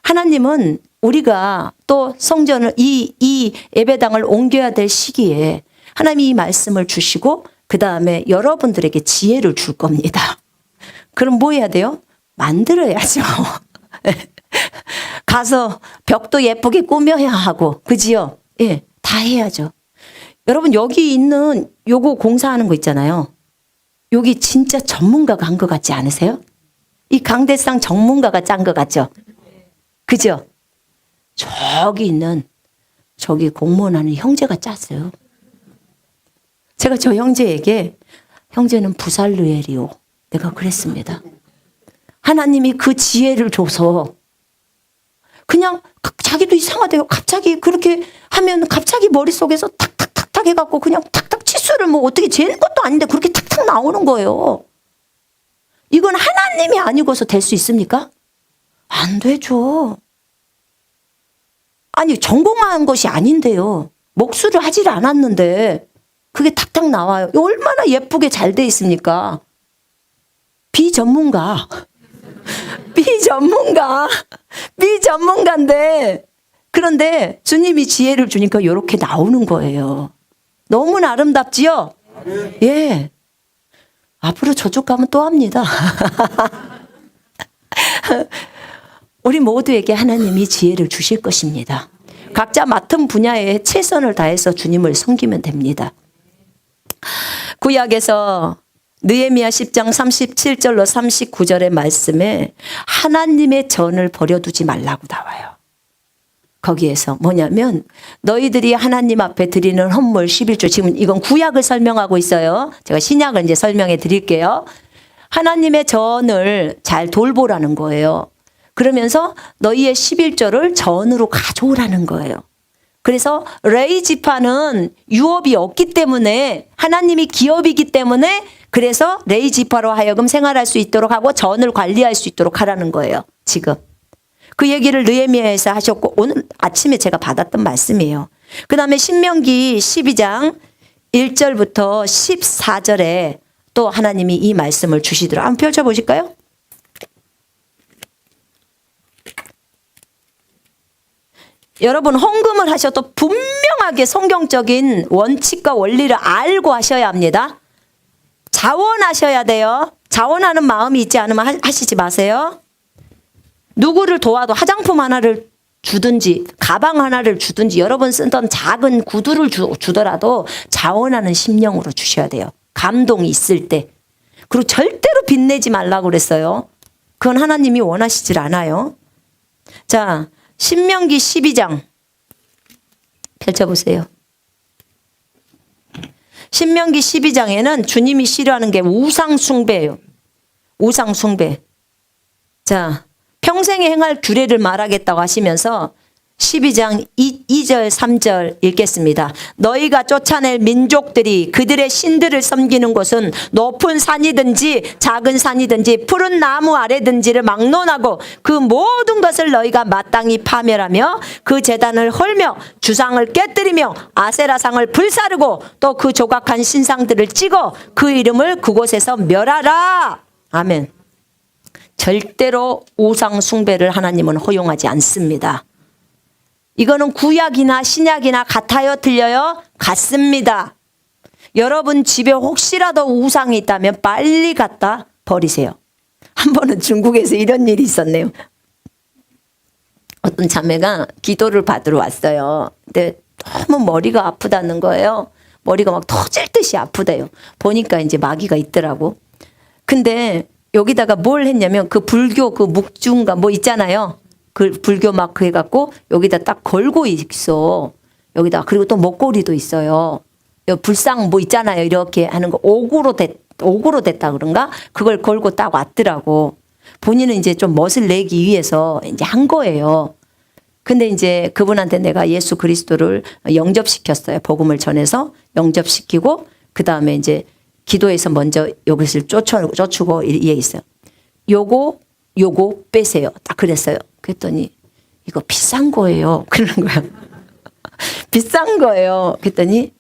하나님은 우리가 또 성전을 이 예배당을 옮겨야 될 시기에 하나님이 이 말씀을 주시고 그 다음에 여러분들에게 지혜를 줄 겁니다. 그럼 뭐 해야 돼요? 만들어야죠. 가서 벽도 예쁘게 꾸며야 하고, 그지요? 예, 다 해야죠. 여러분, 여기 있는 요거 공사하는 거 있잖아요. 여기 진짜 전문가가 한 것 같지 않으세요? 이 강대상 전문가가 짠 것 같죠? 그죠? 저기 있는 저기 공무원하는 형제가 짰어요. 제가 저 형제에게 형제는 부살르엘이요. 내가 그랬습니다. 하나님이 그 지혜를 줘서 그냥 자기도 이상하대요. 갑자기 그렇게 하면 갑자기 머릿속에서 탁탁탁탁 해갖고 그냥 탁탁 치수를 뭐 어떻게 재는 것도 아닌데 그렇게 탁탁 나오는 거예요. 이건 하나님이 아니고서 될 수 있습니까? 안 되죠. 아니, 전공한 것이 아닌데요. 목수를 하질 않았는데 그게 탁탁 나와요. 얼마나 예쁘게 잘 돼 있습니까? 비전문가. 비전문가인데 그런데 주님이 지혜를 주니까 이렇게 나오는 거예요. 너무나 아름답지요? 예. 앞으로 저쪽 가면 또 합니다. 우리 모두에게 하나님이 지혜를 주실 것입니다. 각자 맡은 분야에 최선을 다해서 주님을 섬기면 됩니다. 구약에서 느헤미야 10장 37절로 39절의 말씀에 하나님의 전을 버려두지 말라고 나와요. 거기에서 뭐냐면 너희들이 하나님 앞에 드리는 헌물 11조, 지금 이건 구약을 설명하고 있어요. 제가 신약을 이제 설명해 드릴게요. 하나님의 전을 잘 돌보라는 거예요. 그러면서 너희의 11조를 전으로 가져오라는 거예요. 그래서 레위 지파는 유업이 없기 때문에 하나님이 기업이기 때문에 그래서 레위 지파로 하여금 생활할 수 있도록 하고 전을 관리할 수 있도록 하라는 거예요. 지금. 그 얘기를 느헤미야에서 하셨고 오늘 아침에 제가 받았던 말씀이에요. 그 다음에 신명기 12장 1절부터 14절에 또 하나님이 이 말씀을 주시더라고요. 한번 펼쳐보실까요? 여러분, 헌금을 하셔도 분명하게 성경적인 원칙과 원리를 알고 하셔야 합니다. 자원하셔야 돼요. 자원하는 마음이 있지 않으면 하시지 마세요. 누구를 도와도 화장품 하나를 주든지 가방 하나를 주든지 여러분 쓰던 작은 구두를 주더라도 자원하는 심령으로 주셔야 돼요. 감동이 있을 때. 그리고 절대로 빚내지 말라고 그랬어요. 그건 하나님이 원하시질 않아요. 자, 신명기 12장 펼쳐보세요. 신명기 12장에는 주님이 싫어하는 게 우상 숭배예요. 우상 숭배. 자, 평생에 행할 규례를 말하겠다고 하시면서 12장 2절 3절 읽겠습니다. 너희가 쫓아낼 민족들이 그들의 신들을 섬기는 곳은 높은 산이든지 작은 산이든지 푸른 나무 아래든지를 막론하고 그 모든 것을 너희가 마땅히 파멸하며 그 제단을 헐며 주상을 깨뜨리며 아세라상을 불사르고 또 그 조각한 신상들을 찍어 그 이름을 그곳에서 멸하라. 아멘. 절대로 우상 숭배를 하나님은 허용하지 않습니다. 이거는 구약이나 신약이나 같아요? 틀려요? 같습니다. 여러분 집에 혹시라도 우상이 있다면 빨리 갖다 버리세요. 한 번은 중국에서 이런 일이 있었네요. 어떤 자매가 기도를 받으러 왔어요. 근데 너무 머리가 아프다는 거예요. 머리가 막 터질 듯이 아프대요. 보니까 이제 마귀가 있더라고. 근데 여기다가 뭘 했냐면 그 불교 그 묵중가 뭐 있잖아요. 그 불교 마크 해갖고 여기다 딱 걸고 있어. 여기다. 그리고 또 목걸이도 있어요. 불상 뭐 있잖아요. 이렇게 하는 거 옥으로 됐다 그런가? 그걸 걸고 딱 왔더라고. 본인은 이제 좀 멋을 내기 위해서 이제 한 거예요. 근데 이제 그분한테 내가 예수 그리스도를 영접시켰어요. 복음을 전해서 영접시키고 그 다음에 이제 기도해서 먼저 이것을 쫓추고 이해 있어요. 요거 빼세요. 딱 그랬어요. 그랬더니 이거 비싼 거예요. 그러는 거예요. 비싼 거예요. 그랬더니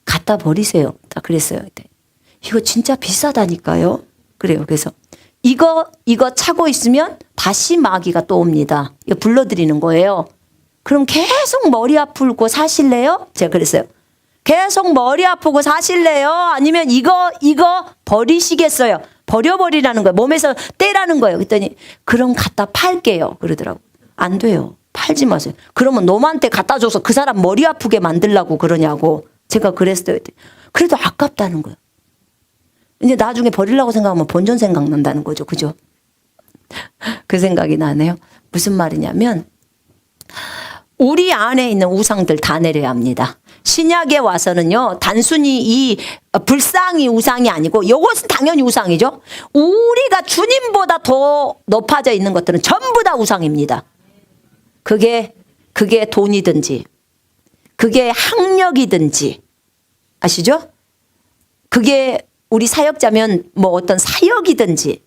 갖다 버리세요. 딱 그랬어요. 이거 진짜 비싸다니까요. 그래요. 그래서 이거 차고 있으면 다시 마귀가 또 옵니다. 이거 불러드리는 거예요. 그럼 계속 머리 아프고 사실래요? 제가 그랬어요. 계속 머리 아프고 사실래요? 아니면 이거 버리시겠어요? 버려버리라는 거예요. 몸에서 떼라는 거예요. 그랬더니 그럼 갖다 팔게요. 그러더라고. 안 돼요. 팔지 마세요. 그러면 놈한테 갖다 줘서 그 사람 머리 아프게 만들라고 그러냐고. 제가 그랬어요. 그래도 아깝다는 거예요. 이제 나중에 버리려고 생각하면 본전 생각난다는 거죠. 그죠? 그 생각이 나네요. 무슨 말이냐면 우리 안에 있는 우상들 다 내려야 합니다. 신약에 와서는요, 단순히 이 불상이 우상이 아니고 이것은 당연히 우상이죠. 우리가 주님보다 더 높아져 있는 것들은 전부 다 우상입니다. 그게 돈이든지 그게 학력이든지 아시죠? 그게 우리 사역자면 뭐 어떤 사역이든지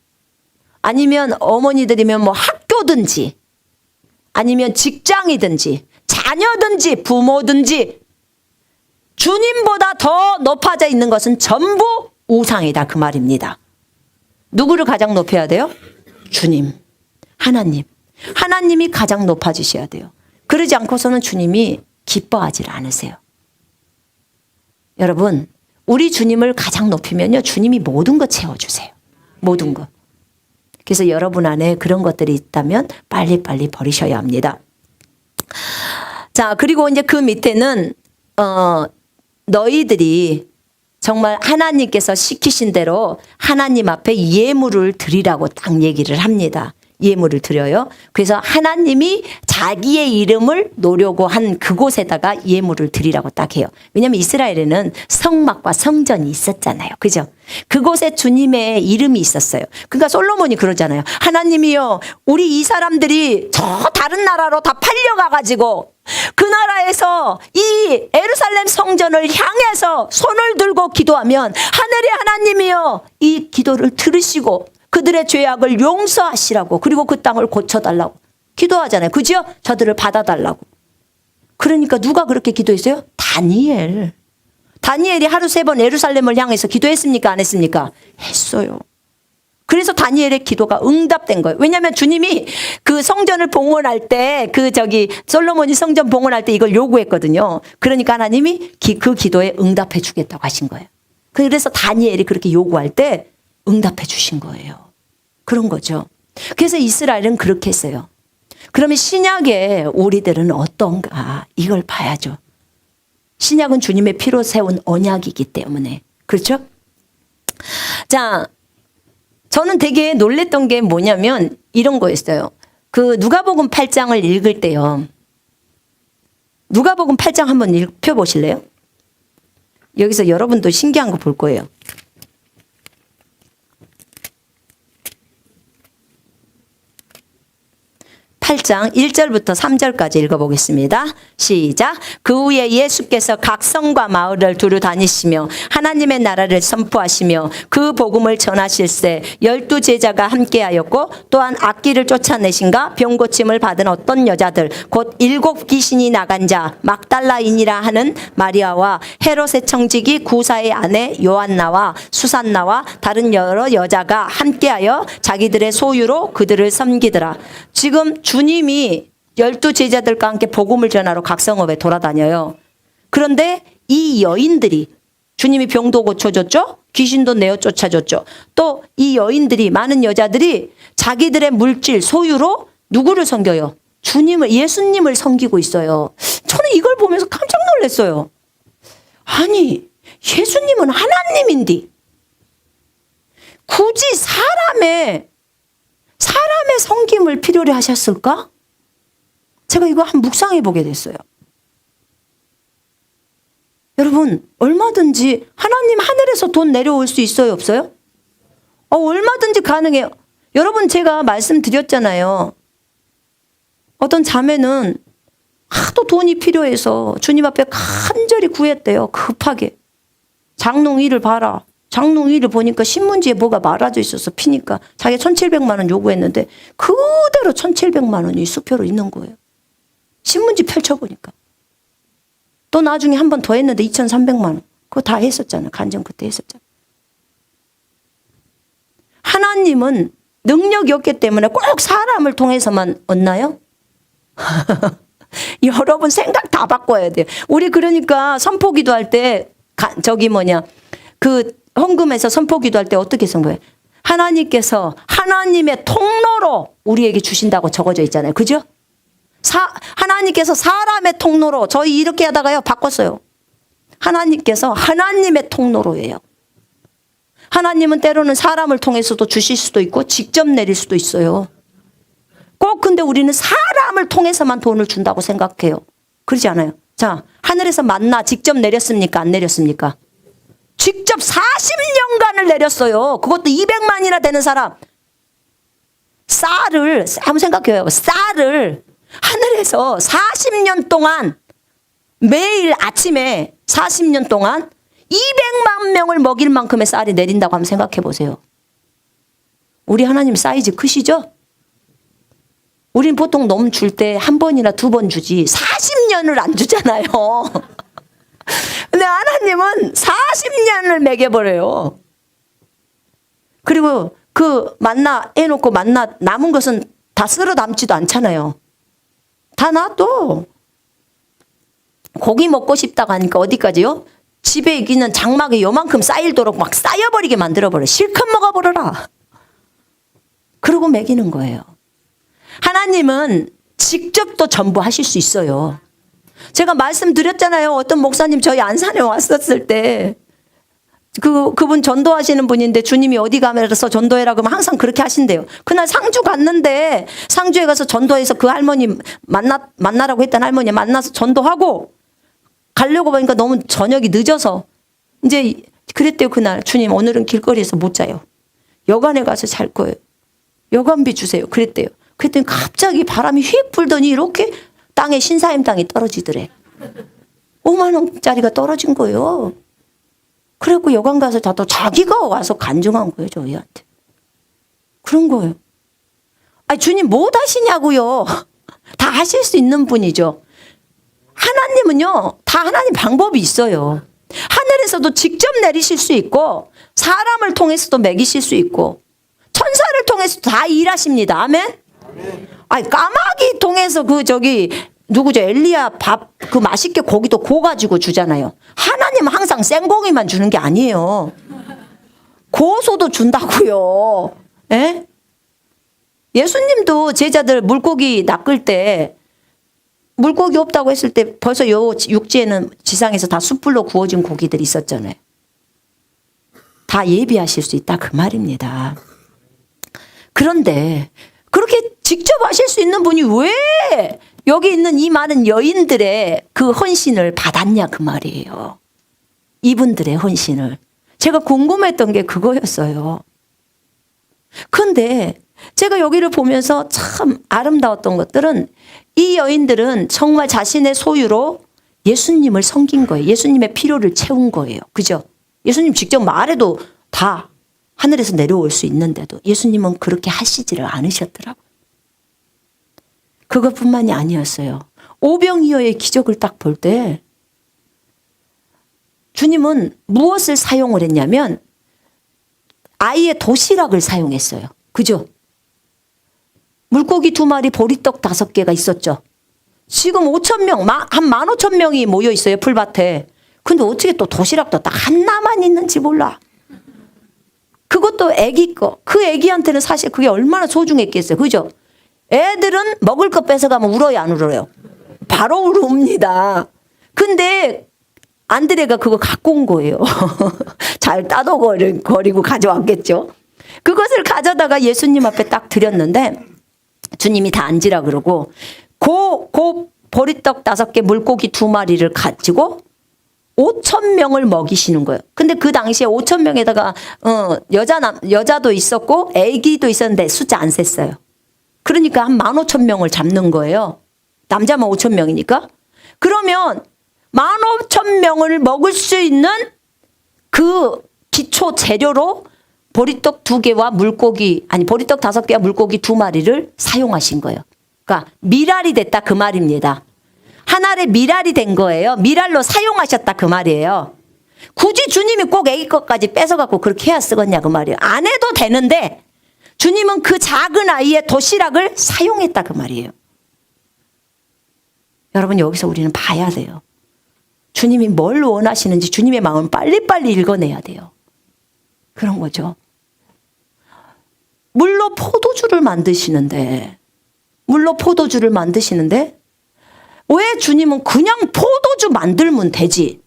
아니면 어머니들이면 뭐 학교든지 아니면 직장이든지 자녀든지 부모든지 주님보다 더 높아져 있는 것은 전부 우상이다 그 말입니다. 누구를 가장 높여야 돼요? 주님, 하나님. 하나님이 가장 높아지셔야 돼요. 그러지 않고서는 주님이 기뻐하지 않으세요. 여러분, 우리 주님을 가장 높이면요, 주님이 모든 거 채워주세요. 모든 거. 그래서 여러분 안에 그런 것들이 있다면 빨리빨리 버리셔야 합니다. 자, 그리고 이제 그 밑에는 너희들이 정말 하나님께서 시키신 대로 하나님 앞에 예물을 드리라고 딱 얘기를 합니다. 예물을 드려요. 그래서 하나님이 자기의 이름을 놓으려고 한 그곳에다가 예물을 드리라고 딱 해요. 왜냐하면 이스라엘에는 성막과 성전이 있었잖아요. 그죠? 그곳에 주님의 이름이 있었어요. 그러니까 솔로몬이 그러잖아요. 하나님이요, 우리 이 사람들이 저 다른 나라로 다 팔려가가지고 그 나라에서 이 예루살렘 성전을 향해서 손을 들고 기도하면 하늘의 하나님이요, 이 기도를 들으시고 그들의 죄악을 용서하시라고, 그리고 그 땅을 고쳐달라고 기도하잖아요. 그죠? 저들을 받아달라고. 그러니까 누가 그렇게 기도했어요? 다니엘이 하루 3번 예루살렘을 향해서 기도했습니까? 안 했습니까? 했어요. 그래서 다니엘의 기도가 응답된 거예요. 왜냐하면 주님이 그 성전을 봉헌할 때, 솔로몬이 성전 봉헌할 때 이걸 요구했거든요. 그러니까 하나님이 그 기도에 응답해 주겠다고 하신 거예요. 그래서 다니엘이 그렇게 요구할 때 응답해 주신 거예요. 그런 거죠. 그래서 이스라엘은 그렇게 했어요. 그러면 신약의 우리들은 어떤가 이걸 봐야죠. 신약은 주님의 피로 세운 언약이기 때문에. 그렇죠? 자, 저는 되게 놀랬던 게 뭐냐면 이런 거였어요. 그 누가복음 8장을 읽을 때요. 누가복음 8장 한번 펴보실래요? 여기서 여러분도 신기한 거 볼 거예요. 8장 1절부터 3절까지 읽어보겠습니다. 시작. 그 후에 예수께서 각 성과 마을을 두루 다니시며 하나님의 나라를 선포하시며 그 복음을 전하실세 12 제자가 함께하였고 또한 악기를 쫓아내신가 병 고침을 받은 어떤 여자들 곧 7 귀신이 나간 자 막달라인이라 하는 마리아와 헤롯의 청지기 구사의 아내 요한나와 수산나와 다른 여러 여자가 함께하여 자기들의 소유로 그들을 섬기더라. 지금 주님이 12 제자들과 함께 복음을 전하러 각 성읍에 돌아다녀요. 그런데 이 여인들이 주님이 병도 고쳐줬죠. 귀신도 내어 쫓아줬죠. 또 이 여인들이 많은 여자들이 자기들의 물질 소유로 누구를 섬겨요? 주님을 예수님을 섬기고 있어요. 저는 이걸 보면서 깜짝 놀랐어요. 아니 예수님은 하나님인데 굳이 사람의 섬김을 필요로 하셨을까? 제가 이거 한번 묵상해 보게 됐어요. 여러분 얼마든지 하나님 하늘에서 돈 내려올 수 있어요 없어요? 얼마든지 가능해요. 여러분 제가 말씀드렸잖아요. 어떤 자매는 하도 돈이 필요해서 주님 앞에 간절히 구했대요. 급하게. 장롱 일을 봐라. 장롱 일을 보니까 신문지에 뭐가 말아져 있어서 피니까 자기가 1,700만 원 요구했는데 그대로 1,700만 원이 수표로 있는 거예요. 신문지 펼쳐보니까. 또 나중에 한 번 더 했는데 2,300만 원. 그거 다 했었잖아요. 간증 그때 했었잖아요. 하나님은 능력이 없기 때문에 꼭 사람을 통해서만 얻나요? 여러분 생각 다 바꿔야 돼요. 우리 그러니까 선포기도 할 때 그 헌금에서 선포기도 할 때 어떻게 선포해? 하나님께서 하나님의 통로로 우리에게 주신다고 적어져 있잖아요. 그죠? 하나님께서 사람의 통로로 저희 이렇게 하다가요 바꿨어요. 하나님께서 하나님의 통로로예요. 하나님은 때로는 사람을 통해서도 주실 수도 있고 직접 내릴 수도 있어요. 꼭 근데 우리는 사람을 통해서만 돈을 준다고 생각해요. 그러지 않아요. 자, 하늘에서 만나 직접 내렸습니까? 안 내렸습니까? 직접 40년간을 내렸어요. 그것도 200만이나 되는 사람. 쌀을 한번 생각해요. 쌀을 하늘에서 40년 동안 매일 아침에 40년 동안 200만 명을 먹일 만큼의 쌀이 내린다고 한번 생각해 보세요. 우리 하나님 사이즈 크시죠? 우린 보통 너무 줄 때 한 번이나 두 번 주지 40년을 안 주잖아요. 근데 하나님은 40년을 먹여버려요. 그리고 그 만나 해놓고 만나 남은 것은 다 쓸어 담지도 않잖아요. 다 놔둬. 고기 먹고 싶다고 하니까 어디까지요? 집에 있는 장막에 요만큼 쌓일도록 막 쌓여버리게 만들어버려. 실컷 먹어버려라. 그러고 먹이는 거예요. 하나님은 직접 또 전부 하실 수 있어요. 제가 말씀드렸잖아요. 어떤 목사님 저희 안산에 왔었을 때 그분 전도하시는 분인데 주님이 어디 가면서 전도해라 그러면 항상 그렇게 하신대요. 그날 상주 갔는데 상주에 가서 전도해서 그 할머니 만나라고 했던 할머니 만나서 전도하고 가려고 보니까 너무 저녁이 늦어서 이제 그랬대요. 그날 주님 오늘은 길거리에서 못 자요. 여관에 가서 잘 거예요. 여관비 주세요. 그랬대요. 그랬더니 갑자기 바람이 휙 불더니 이렇게 땅에 신사임 땅이 떨어지더래. 5만 원짜리가 떨어진 거예요. 그래갖고 여관 가서 또 자기가 와서 간증한 거예요. 저희한테. 그런 거예요. 아니 주님 못 하시냐고요. 다 하실 수 있는 분이죠. 하나님은요. 다 하나님 방법이 있어요. 하늘에서도 직접 내리실 수 있고 사람을 통해서도 먹이실 수 있고 천사를 통해서도 다 일하십니다. 아멘? 아니 까마귀 통해서 누구죠? 엘리야 밥 그 맛있게 고기도 고가지고 주잖아요. 하나님은 항상 생고기만 주는 게 아니에요. 고소도 준다고요. 예? 예수님도 제자들 물고기 낚을 때 물고기 없다고 했을 때 벌써 요 육지에는 지상에서 다 숯불로 구워진 고기들이 있었잖아요. 다 예비하실 수 있다 그 말입니다. 그런데 그렇게 직접 하실 수 있는 분이 왜 여기 있는 이 많은 여인들의 그 헌신을 받았냐 그 말이에요. 이분들의 헌신을. 제가 궁금했던 게 그거였어요. 그런데 제가 여기를 보면서 참 아름다웠던 것들은 이 여인들은 정말 자신의 소유로 예수님을 섬긴 거예요. 예수님의 필요를 채운 거예요. 그죠? 예수님 직접 말해도 다 하늘에서 내려올 수 있는데도 예수님은 그렇게 하시지를 않으셨더라고요. 그것뿐만이 아니었어요. 오병이어의 기적을 딱 볼 때 주님은 무엇을 사용을 했냐면 아이의 도시락을 사용했어요. 그죠? 물고기 2마리, 보리떡 5개가 있었죠. 지금 5,000명, 한 15,000명이 모여 있어요, 풀밭에. 근데 어떻게 또 도시락도 딱 하나만 있는지 몰라. 그것도 애기 거. 그 애기한테는 사실 그게 얼마나 소중했겠어요. 그죠? 애들은 먹을 거 뺏어가면 울어요, 안 울어요? 바로 울읍니다. 근데 안드레가 그거 갖고 온 거예요. 잘 따도거리고 가져왔겠죠. 그것을 가져다가 예수님 앞에 딱 드렸는데 주님이 다 앉으라 그러고 그 보리떡 5개 물고기 2마리를 가지고 5,000명을 먹이시는 거예요. 근데 그 당시에 5,000명에다가 여자도 있었고 애기도 있었는데 숫자 안 셌어요. 그러니까 한 15,000명을 잡는 거예요. 남자만 5,000명이니까. 그러면 15,000명을 먹을 수 있는 그 기초 재료로 보리떡 2개와 보리떡 5개와 물고기 2마리를 사용하신 거예요. 그러니까 미랄이 됐다 그 말입니다. 한 알의 미랄이 된 거예요. 미랄로 사용하셨다 그 말이에요. 굳이 주님이 꼭 애기 것까지 뺏어갖고 그렇게 해야 쓰겠냐 그 말이에요. 안 해도 되는데 주님은 그 작은 아이의 도시락을 사용했다 그 말이에요. 여러분 여기서 우리는 봐야 돼요. 주님이 뭘 원하시는지 주님의 마음을 빨리빨리 읽어내야 돼요. 그런 거죠. 물로 포도주를 만드시는데 왜 주님은 그냥 포도주 만들면 되지?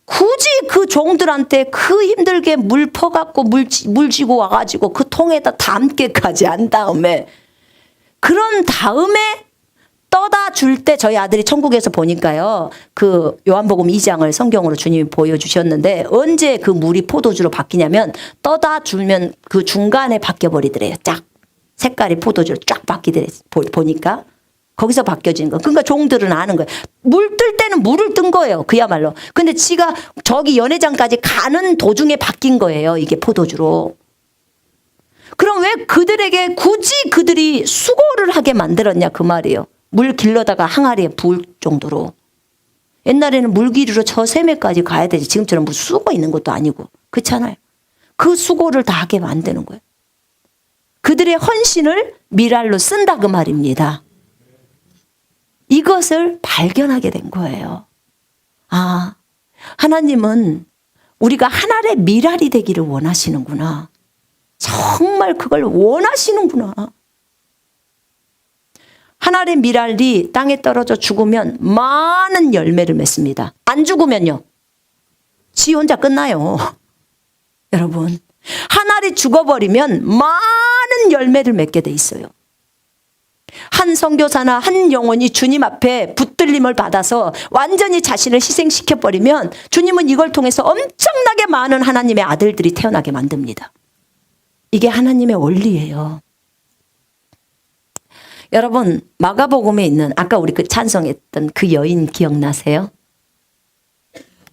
굳이 그 종들한테 그 힘들게 물 퍼갖고 물 지고 와가지고 그 통에다 담게까지 한 다음에 그런 다음에 떠다 줄 때 저희 아들이 천국에서 보니까요. 그 요한복음 2장을 성경으로 주님이 보여주셨는데 언제 그 물이 포도주로 바뀌냐면 떠다 주면 그 중간에 바뀌어버리더래요. 쫙. 색깔이 포도주로 쫙 바뀌더래 보니까. 거기서 바뀌어진 거. 그러니까 종들은 아는 거예요. 물 뜰 때는 물을 뜬 거예요. 그야말로. 근데 지가 저기 연회장까지 가는 도중에 바뀐 거예요. 이게 포도주로. 그럼 왜 그들에게 굳이 그들이 수고를 하게 만들었냐 그 말이에요. 물 길러다가 항아리에 부을 정도로. 옛날에는 물 기르러 저 샘에까지 가야 되지. 지금처럼 뭐 수고 있는 것도 아니고. 그렇잖아요. 그 수고를 다 하게 만드는 거예요. 그들의 헌신을 미랄로 쓴다 그 말입니다. 이것을 발견하게 된 거예요. 아, 하나님은 우리가 하나의 미랄이 되기를 원하시는구나. 정말 그걸 원하시는구나. 하나의 미랄이 땅에 떨어져 죽으면 많은 열매를 맺습니다. 안 죽으면요. 지 혼자 끝나요. 여러분, 한 알이 죽어버리면 많은 열매를 맺게 돼 있어요. 한 선교사나 한 영혼이 주님 앞에 붙들림을 받아서 완전히 자신을 희생시켜버리면 주님은 이걸 통해서 엄청나게 많은 하나님의 아들들이 태어나게 만듭니다. 이게 하나님의 원리예요. 여러분, 마가복음에 있는 아까 우리 그 찬송했던 그 여인 기억나세요?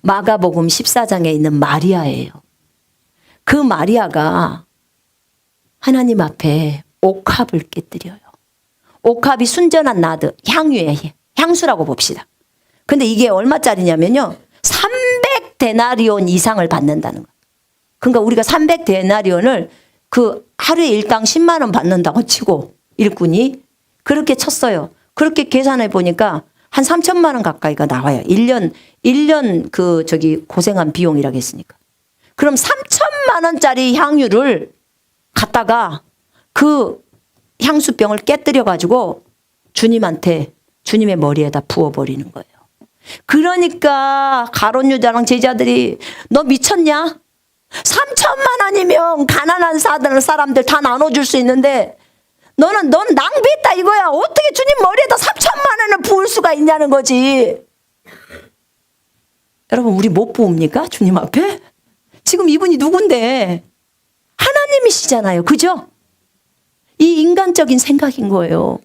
마가복음 14장에 있는 마리아예요. 그 마리아가 하나님 앞에 옥합을 깨뜨려요. 옥합이 순전한 나드, 향수라고 봅시다. 근데 이게 얼마짜리냐면요. 300데나리온 이상을 받는다는 거예요. 그러니까 우리가 300데나리온을 그 하루에 일당 10만 원 받는다고 치고 일꾼이 그렇게 쳤어요. 그렇게 계산해 보니까 한 3천만 원 가까이가 나와요. 1년 고생한 비용이라고 했으니까. 그럼 3천만 원짜리 향유를 갖다가 그 향수병을 깨뜨려 가지고 주님한테, 주님의 머리에다 부어버리는 거예요. 그러니까 가룟 유다랑 제자들이 너 미쳤냐? 3천만 원이면 가난한 사람들 다 나눠줄 수 있는데 넌 낭비했다 이거야. 어떻게 주님 머리에다 3천만 원을 부을 수가 있냐는 거지. 여러분, 우리 못 부읍니까? 주님 앞에? 지금 이분이 누군데? 하나님이시잖아요. 그죠? 이 인간적인 생각인 거예요.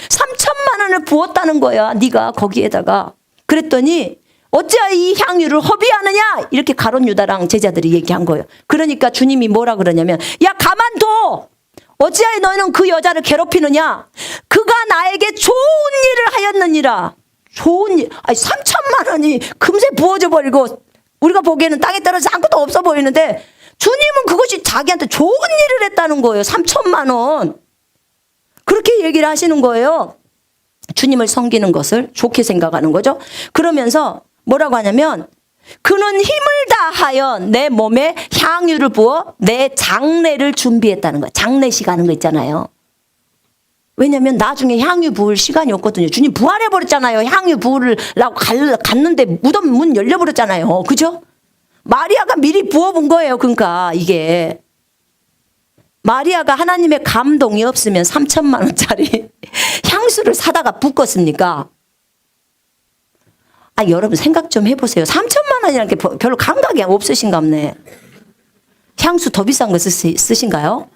3천만 원을 부었다는 거야. 네가 거기에다가. 그랬더니 어찌하여 이 향유를 허비하느냐? 이렇게 가룟 유다랑 제자들이 얘기한 거예요. 그러니까 주님이 뭐라 그러냐면, 야 가만둬. 어찌하여 너희는 그 여자를 괴롭히느냐? 그가 나에게 좋은 일을 하였느니라. 좋은 일. 아니 3천만 원이 금세 부어져 버리고 우리가 보기에는 땅에 떨어져 아무것도 없어 보이는데 주님은 그것이 자기한테 좋은 일을 했다는 거예요. 3천만 원. 그렇게 얘기를 하시는 거예요. 주님을 섬기는 것을 좋게 생각하는 거죠. 그러면서 뭐라고 하냐면, 그는 힘을 다하여 내 몸에 향유를 부어 내 장례를 준비했다는 거예요. 장례식 하는 거 있잖아요. 왜냐면 나중에 향유 부을 시간이 없거든요. 주님 부활해버렸잖아요. 향유 부으려고 갔는데 무덤 문 열려버렸잖아요. 그죠? 마리아가 미리 부어본 거예요. 그러니까 이게. 마리아가 하나님의 감동이 없으면 3천만 원짜리 향수를 사다가 붓겠습니까? 아, 여러분 생각 좀 해보세요. 3천만 원이라는 게 별로 감각이 없으신가 보네. 향수 더 비싼 거 쓰신가요?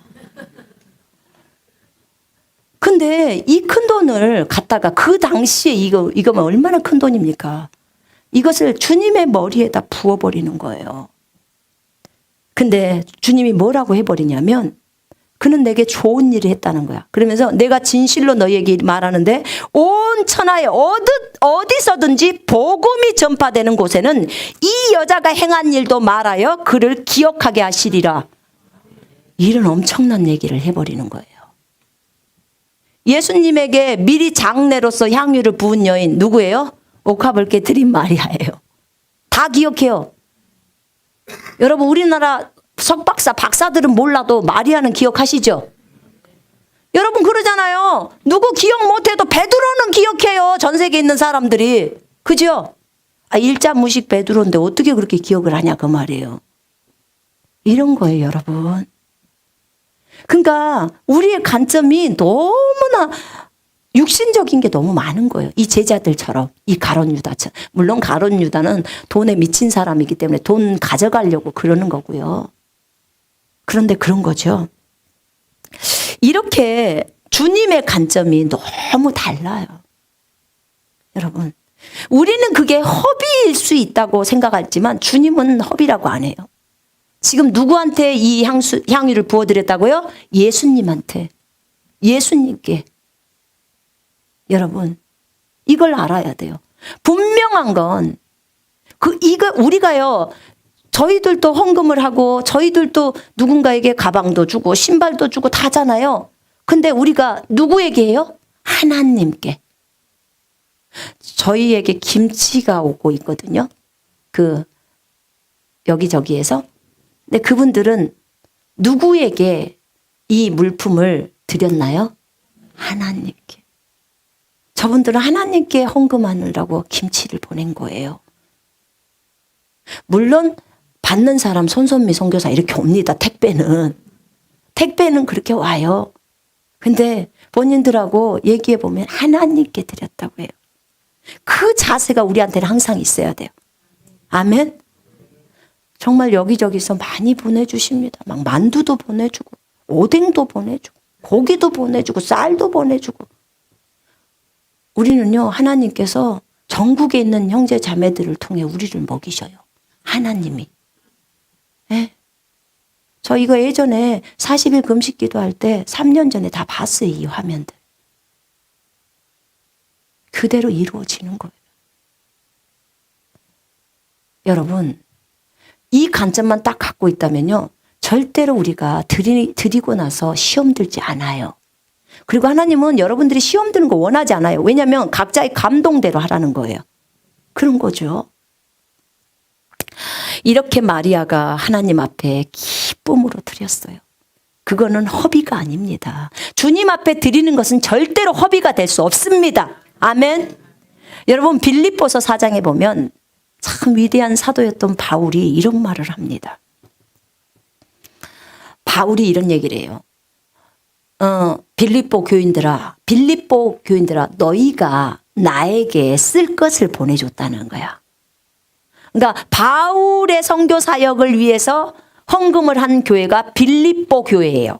근데 이 큰 돈을 갖다가 그 당시에 이거면 얼마나 큰 돈입니까? 이것을 주님의 머리에다 부어버리는 거예요. 근데 주님이 뭐라고 해버리냐면, 그는 내게 좋은 일을 했다는 거야. 그러면서 내가 진실로 너희에게 말하는데 온 천하에 어디서든지 복음이 전파되는 곳에는 이 여자가 행한 일도 말하여 그를 기억하게 하시리라. 이런 엄청난 얘기를 해버리는 거예요. 예수님에게 미리 장례로서 향유를 부은 여인 누구예요? 옥합을게 드린 마리아예요. 다 기억해요. 여러분, 우리나라 석박사 박사들은 몰라도 마리아는 기억하시죠? 여러분 그러잖아요. 누구 기억 못해도 베드로는 기억해요. 전 세계에 있는 사람들이. 그죠? 아, 일자무식 베드로인데 어떻게 그렇게 기억을 하냐 그 말이에요. 이런 거예요, 여러분. 그러니까 우리의 관점이 너무나 육신적인 게 너무 많은 거예요. 이 제자들처럼, 이 가룟 유다처럼. 물론 가룟 유다는 돈에 미친 사람이기 때문에 돈 가져가려고 그러는 거고요. 그런데 그런 거죠. 이렇게 주님의 관점이 너무 달라요. 여러분, 우리는 그게 허비일 수 있다고 생각하지만 주님은 허비라고 안 해요. 지금 누구한테 이 향유를 부어드렸다고요? 예수님한테. 예수님께. 여러분, 이걸 알아야 돼요. 분명한 건, 우리가요, 저희들도 헌금을 하고, 저희들도 누군가에게 가방도 주고, 신발도 주고 다 하잖아요. 근데 우리가 누구에게 해요? 하나님께. 저희에게 김치가 오고 있거든요. 여기저기에서. 근데 그분들은 누구에게 이 물품을 드렸나요? 하나님께. 저분들은 하나님께 헌금하느라고 김치를 보낸 거예요. 물론 받는 사람 손선미 선교사 이렇게 옵니다. 택배는 그렇게 와요. 근데 본인들하고 얘기해 보면 하나님께 드렸다고 해요. 그 자세가 우리한테는 항상 있어야 돼요. 아멘. 정말 여기저기서 많이 보내주십니다. 막 만두도 보내주고 오뎅도 보내주고 고기도 보내주고 쌀도 보내주고. 우리는요, 하나님께서 전국에 있는 형제 자매들을 통해 우리를 먹이셔요. 하나님이. 네? 저 이거 예전에 40일 금식 기도할 때 3년 전에 다 봤어요. 이 화면들. 그대로 이루어지는 거예요. 여러분, 이 관점만 딱 갖고 있다면요, 절대로 우리가 드리고 나서 시험 들지 않아요. 그리고 하나님은 여러분들이 시험 드는 거 원하지 않아요. 왜냐하면 각자의 감동대로 하라는 거예요. 그런 거죠. 이렇게 마리아가 하나님 앞에 기쁨으로 드렸어요. 그거는 허비가 아닙니다. 주님 앞에 드리는 것은 절대로 허비가 될 수 없습니다. 아멘. 여러분 빌립보서 4장에 보면 참 위대한 사도였던 바울이 이런 말을 합니다. 바울이 이런 얘기를 해요. 빌립보 교인들아, 너희가 나에게 쓸 것을 보내줬다는 거야. 그러니까 바울의 선교 사역을 위해서 헌금을 한 교회가 빌립보 교회예요.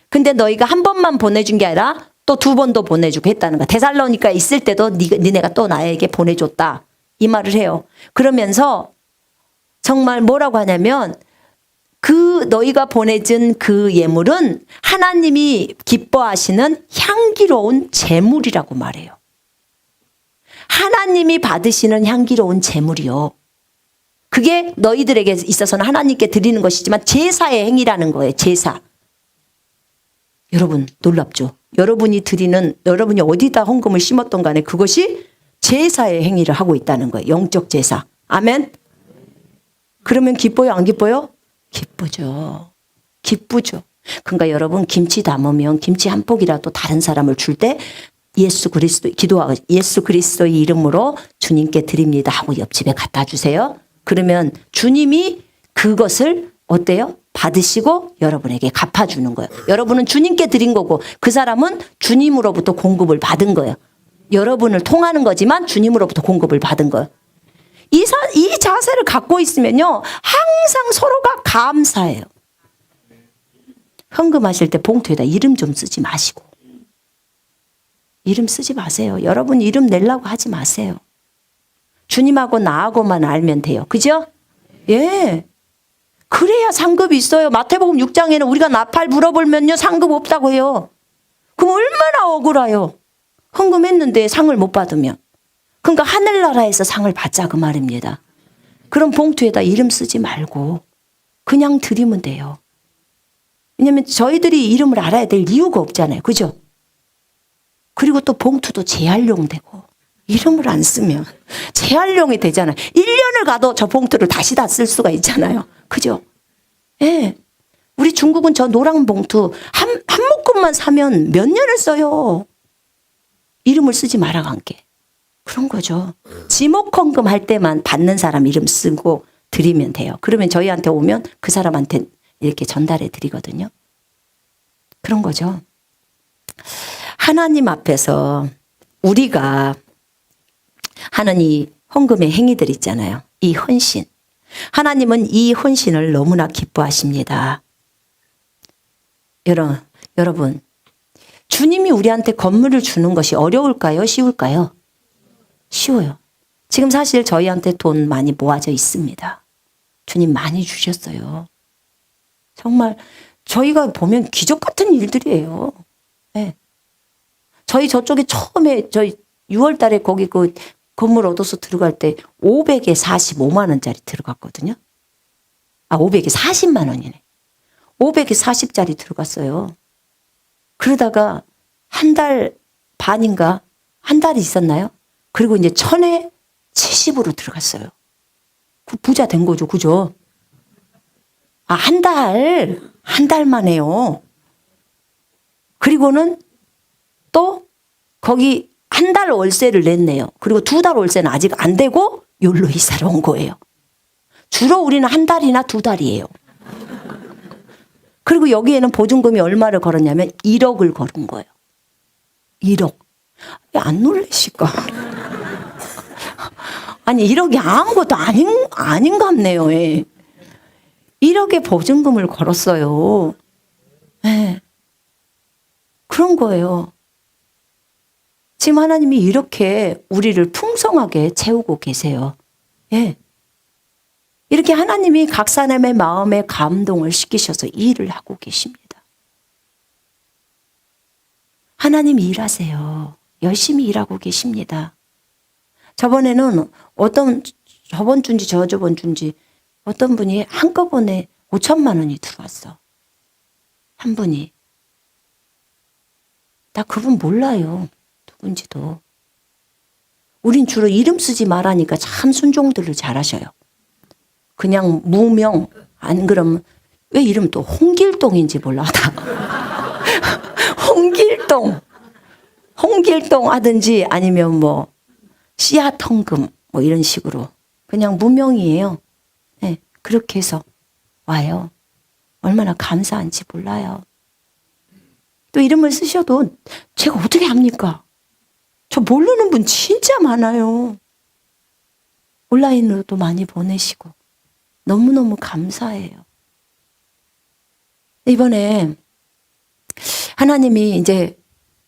근데 너희가 한 번만 보내준 게 아니라 또 두 번도 보내주고 했다는 거야. 데살로니가 있을 때도 니네가 또 나에게 보내줬다. 이 말을 해요. 그러면서 정말 뭐라고 하냐면 그 너희가 보내준 그 예물은 하나님이 기뻐하시는 향기로운 제물이라고 말해요. 하나님이 받으시는 향기로운 제물이요. 그게 너희들에게 있어서는 하나님께 드리는 것이지만 제사의 행위라는 거예요. 제사. 여러분 놀랍죠? 여러분이 어디다 헌금을 심었던 간에 그것이 제사의 행위를 하고 있다는 거예요. 영적 제사. 아멘. 그러면 기뻐요? 안 기뻐요? 기쁘죠. 기쁘죠. 그러니까 여러분 김치 담으면 김치 한 포기라도 다른 사람을 줄 때 예수 그리스도의 이름으로 주님께 드립니다 하고 옆집에 갖다 주세요. 그러면 주님이 그것을 어때요? 받으시고 여러분에게 갚아주는 거예요. 여러분은 주님께 드린 거고 그 사람은 주님으로부터 공급을 받은 거예요. 여러분을 통하는 거지만 주님으로부터 공급을 받은 거예요. 이 자세를 갖고 있으면요. 항상 서로가 감사해요. 헌금하실 때 봉투에다 이름 좀 쓰지 마시고. 이름 쓰지 마세요. 여러분 이름 내려고 하지 마세요. 주님하고 나하고만 알면 돼요. 그죠? 예. 그래야 상급이 있어요. 마태복음 6장에는 우리가 나팔 불어불면요. 상급 없다고 해요. 그럼 얼마나 억울해요. 헌금했는데 상을 못 받으면. 그러니까 하늘나라에서 상을 받자 그 말입니다. 그럼 봉투에다 이름 쓰지 말고 그냥 드리면 돼요. 왜냐하면 저희들이 이름을 알아야 될 이유가 없잖아요. 그죠? 그리고 또 봉투도 재활용 되고 이름을 안 쓰면 재활용이 되잖아요. 1년을 가도 저 봉투를 다시 다 쓸 수가 있잖아요. 그죠? 예. 우리 중국은 저 노란 봉투 한 묶음만 사면 몇 년을 써요. 이름을 쓰지 말아가 함께. 그런 거죠. 지목헌금 할 때만 받는 사람 이름 쓰고 드리면 돼요. 그러면 저희한테 오면 그 사람한테 이렇게 전달해 드리거든요. 그런 거죠. 하나님 앞에서 우리가 하는 이 헌금의 행위들 있잖아요. 이 헌신. 하나님은 이 헌신을 너무나 기뻐하십니다. 여러분, 주님이 우리한테 건물을 주는 것이 어려울까요? 쉬울까요? 쉬워요. 지금 사실 저희한테 돈 많이 모아져 있습니다. 주님 많이 주셨어요. 정말 저희가 보면 기적 같은 일들이에요. 네. 저희 저쪽에 처음에 저희 6월 달에 거기 그 건물 얻어서 들어갈 때 500에 45만 원짜리 들어갔거든요. 500에 40만 원이네. 500에 40짜리 들어갔어요. 그러다가 한 달 반인가 한 달이 있었나요? 그리고 이제 1000에 70으로 들어갔어요. 그 부자 된 거죠. 그죠? 한 달 만에요. 그리고는 또 거기 한 달 월세를 냈네요. 그리고 2달 월세는 아직 안 되고 여기로 이사를 온 거예요. 주로 우리는 한 달이나 2달이에요. 그리고 여기에는 보증금이 얼마를 걸었냐면 1억을 걸은 거예요. 1억. 왜 안 놀라실까? 아니 1억이 아무것도 아닌갑네요. 예. 1억의 보증금을 걸었어요. 예. 그런 거예요. 지금 하나님이 이렇게 우리를 풍성하게 채우고 계세요. 예. 이렇게 하나님이 각 사람의 마음에 감동을 시키셔서 일을 하고 계십니다. 하나님이 일하세요. 열심히 일하고 계십니다. 저번에는 저번 주인지 저저번 주인지 어떤 분이 한꺼번에 5천만 원이 들어왔어. 한 분이. 나 그분 몰라요. 누군지도. 우린 주로 이름 쓰지 말라니까 참 순종들을 잘하셔요. 그냥 무명, 안 그러면 왜 이름 또 홍길동인지 몰라. 홍길동 하든지 아니면 뭐 씨앗헌금 뭐 이런 식으로 그냥 무명이에요. 네, 그렇게 해서 와요. 얼마나 감사한지 몰라요. 또 이름을 쓰셔도 제가 어떻게 합니까? 저 모르는 분 진짜 많아요. 온라인으로도 많이 보내시고 너무너무 감사해요. 이번에 하나님이 이제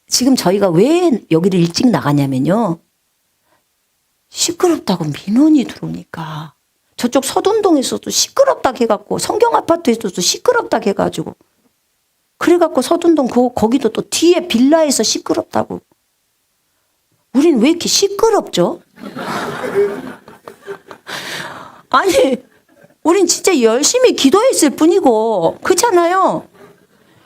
지금 저희가 왜 여기를 일찍 나가냐면요. 시끄럽다고 민원이 들어오니까 저쪽 서둔동에서도 시끄럽다고 해갖고 성경 아파트에서도 시끄럽다고 해가지고 그래갖고 서둔동 거기도 또 뒤에 빌라에서 시끄럽다고. 우린 왜 이렇게 시끄럽죠? 아니 우린 진짜 열심히 기도했을 뿐이고 그렇잖아요.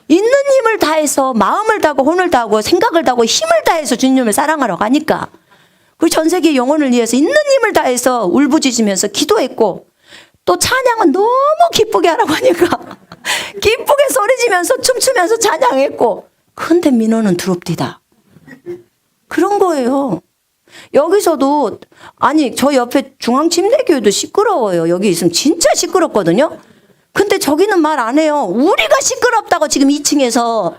있는 힘을 다해서 마음을 다하고 혼을 다하고 생각을 다하고 힘을 다해서 주님을 사랑하러 가니까 우리 전 세계 영혼을 위해서 있는 힘을 다해서 울부짖으면서 기도했고 또 찬양은 너무 기쁘게 하라고 하니까 기쁘게 소리지면서 춤추면서 찬양했고 근데 민원은 두렵디다. 그런 거예요. 여기서도 아니 저 옆에 중앙침례교회도 시끄러워요. 여기 있으면 진짜 시끄럽거든요. 근데 저기는 말 안 해요. 우리가 시끄럽다고 지금 2층에서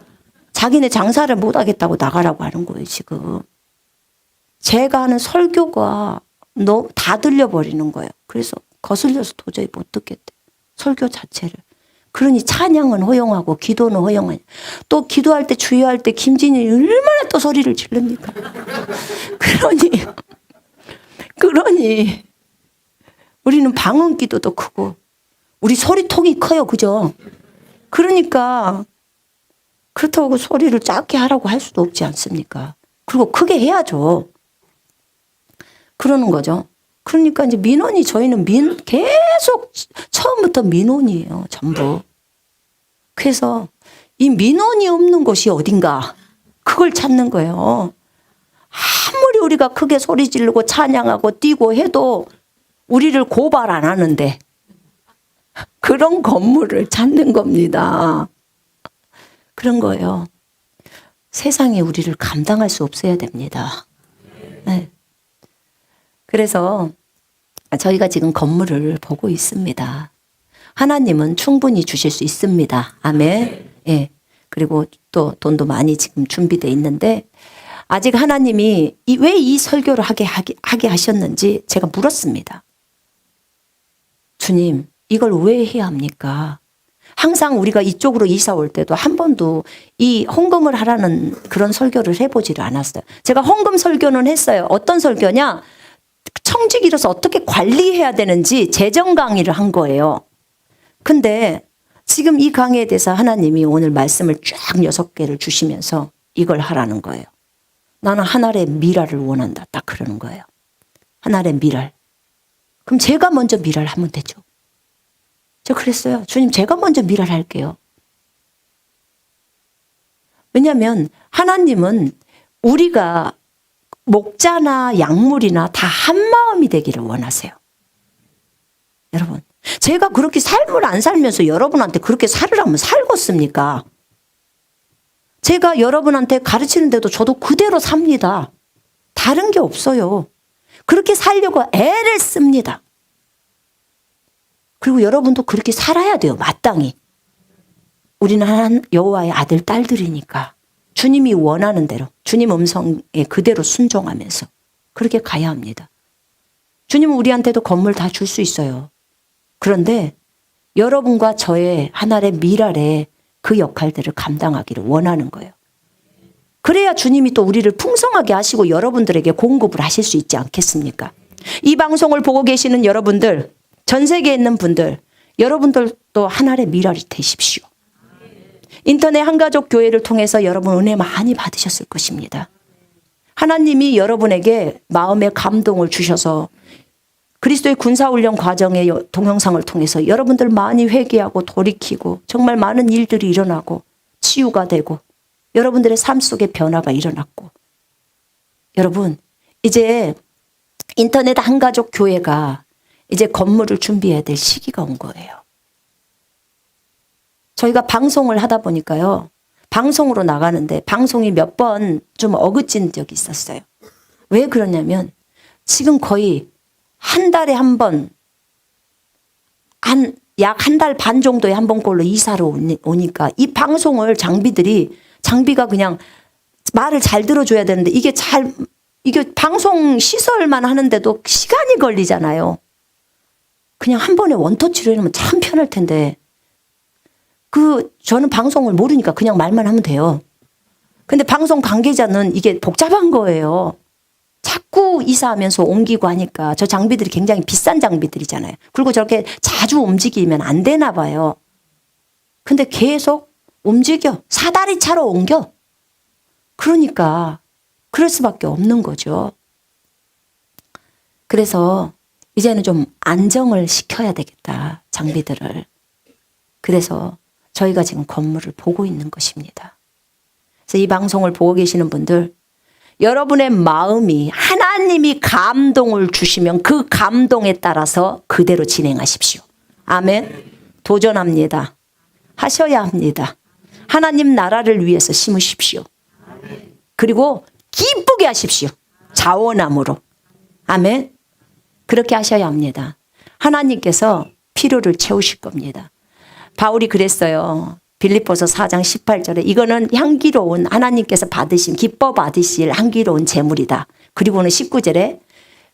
자기네 장사를 못 하겠다고 나가라고 하는 거예요 지금. 제가 하는 설교가 다 들려버리는 거예요. 그래서 거슬려서 도저히 못 듣겠대. 설교 자체를. 그러니 찬양은 허용하고 기도는 허용하냐. 또 기도할 때 주의할 때 김진이 얼마나 또 소리를 지릅니까. 그러니 우리는 방언 기도도 크고 우리 소리통이 커요. 그죠? 그러니까 그렇다고 소리를 작게 하라고 할 수도 없지 않습니까? 그리고 크게 해야죠. 그러는 거죠. 그러니까 이제 민원이 저희는 계속 처음부터 민원이에요. 전부. 그래서 이 민원이 없는 곳이 어딘가 그걸 찾는 거예요. 아무리 우리가 크게 소리 지르고 찬양하고 뛰고 해도 우리를 고발 안 하는데 그런 건물을 찾는 겁니다. 그런 거예요. 세상에 우리를 감당할 수 없어야 됩니다. 네. 그래서 저희가 지금 건물을 보고 있습니다. 하나님은 충분히 주실 수 있습니다. 아멘. 예. 그리고 또 돈도 많이 지금 준비되어 있는데 아직 하나님이 왜 이 설교를 하게 하셨는지 제가 물었습니다. 주님, 이걸 왜 해야 합니까? 항상 우리가 이쪽으로 이사 올 때도 한 번도 이 헌금을 하라는 그런 설교를 해보지를 않았어요. 제가 헌금 설교는 했어요. 어떤 설교냐? 청지기로서 어떻게 관리해야 되는지 재정 강의를 한 거예요. 근데 지금 이 강의에 대해서 하나님이 오늘 말씀을 쫙 6개를 주시면서 이걸 하라는 거예요. 나는 하늘의 미랄을 원한다. 딱 그러는 거예요. 하늘의 미랄. 그럼 제가 먼저 미랄 하면 되죠. 저 그랬어요. 주님, 제가 먼저 미랄 할게요. 왜냐하면 하나님은 우리가 목자나 약물이나 다 한마음이 되기를 원하세요. 여러분, 제가 그렇게 삶을 안 살면서 여러분한테 그렇게 살으라면 살겠습니까? 제가 여러분한테 가르치는데도 저도 그대로 삽니다. 다른 게 없어요. 그렇게 살려고 애를 씁니다. 그리고 여러분도 그렇게 살아야 돼요. 마땅히. 우리는 하나님 여호와의 아들 딸들이니까 주님이 원하는 대로 주님 음성에 그대로 순종하면서 그렇게 가야 합니다. 주님은 우리한테도 건물 다 줄 수 있어요. 그런데 여러분과 저의 하늘의 미랄에 그 역할들을 감당하기를 원하는 거예요. 그래야 주님이 또 우리를 풍성하게 하시고 여러분들에게 공급을 하실 수 있지 않겠습니까? 이 방송을 보고 계시는 여러분들, 전 세계에 있는 분들, 여러분들도 하늘의 미랄이 되십시오. 인터넷 한가족 교회를 통해서 여러분 은혜 많이 받으셨을 것입니다. 하나님이 여러분에게 마음의 감동을 주셔서 그리스도의 군사훈련 과정의 동영상을 통해서 여러분들 많이 회개하고 돌이키고 정말 많은 일들이 일어나고 치유가 되고 여러분들의 삶 속에 변화가 일어났고, 여러분 이제 인터넷 한가족 교회가 이제 건물을 준비해야 될 시기가 온 거예요. 저희가 방송을 하다 보니까요, 방송으로 나가는데 방송이 몇 번 좀 어긋진 적이 있었어요. 왜 그러냐면 지금 거의 한 달에 한 번, 약 한 달 반 정도에 한 번꼴로 이사를 오니까 이 방송을 장비가 그냥 말을 잘 들어줘야 되는데 이게 방송 시설만 하는데도 시간이 걸리잖아요. 그냥 한 번에 원터치로 해놓으면 참 편할 텐데, 저는 방송을 모르니까 그냥 말만 하면 돼요. 근데 방송 관계자는 이게 복잡한 거예요. 자꾸 이사하면서 옮기고 하니까 저 장비들이 굉장히 비싼 장비들이잖아요. 그리고 저렇게 자주 움직이면 안 되나 봐요. 근데 계속 움직여. 사다리 차로 옮겨. 그러니까 그럴 수밖에 없는 거죠. 그래서 이제는 좀 안정을 시켜야 되겠다, 장비들을. 그래서 저희가 지금 건물을 보고 있는 것입니다. 그래서 이 방송을 보고 계시는 분들, 여러분의 마음이 하나님이 감동을 주시면 그 감동에 따라서 그대로 진행하십시오. 아멘. 도전합니다. 하셔야 합니다. 하나님 나라를 위해서 심으십시오. 그리고 기쁘게 하십시오. 자원함으로. 아멘. 그렇게 하셔야 합니다. 하나님께서 필요를 채우실 겁니다. 바울이 그랬어요. 빌립보서 4장 18절에 이거는 향기로운, 하나님께서 기뻐 받으실 향기로운 제물이다. 그리고는 19절에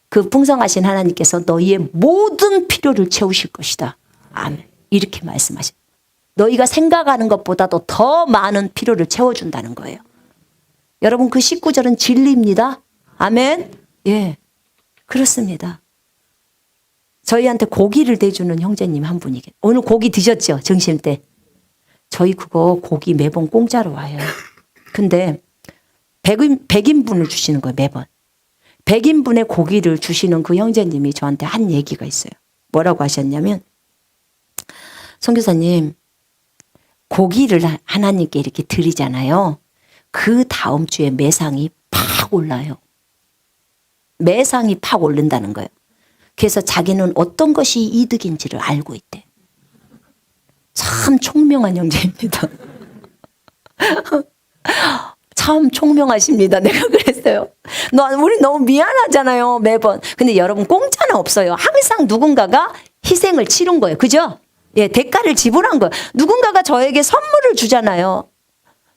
그 풍성하신 하나님께서 너희의 모든 필요를 채우실 것이다. 아멘. 이렇게 말씀하셨어요. 너희가 생각하는 것보다도 더 많은 필요를 채워준다는 거예요. 여러분, 그 19절은 진리입니다. 아멘. 예, 그렇습니다. 저희한테 고기를 대주는 형제님 한 분이 오늘 고기 드셨죠? 점심 때. 저희 그거 고기 매번 공짜로 와요. 근데 100인분을 주시는 거예요, 매번. 100인분의 고기를 주시는 그 형제님이 저한테 한 얘기가 있어요. 뭐라고 하셨냐면, 선교사님, 고기를 하나님께 이렇게 드리잖아요. 그 다음 주에 매상이 팍 올라요. 매상이 팍 오른다는 거예요. 그래서 자기는 어떤 것이 이득인지를 알고 있대. 참 총명한 형제입니다. 참 총명하십니다. 내가 그랬어요. 우리 너무 미안하잖아요, 매번. 근데 여러분, 공짜는 없어요. 항상 누군가가 희생을 치른 거예요. 그죠? 예, 대가를 지불한 거예요. 누군가가 저에게 선물을 주잖아요.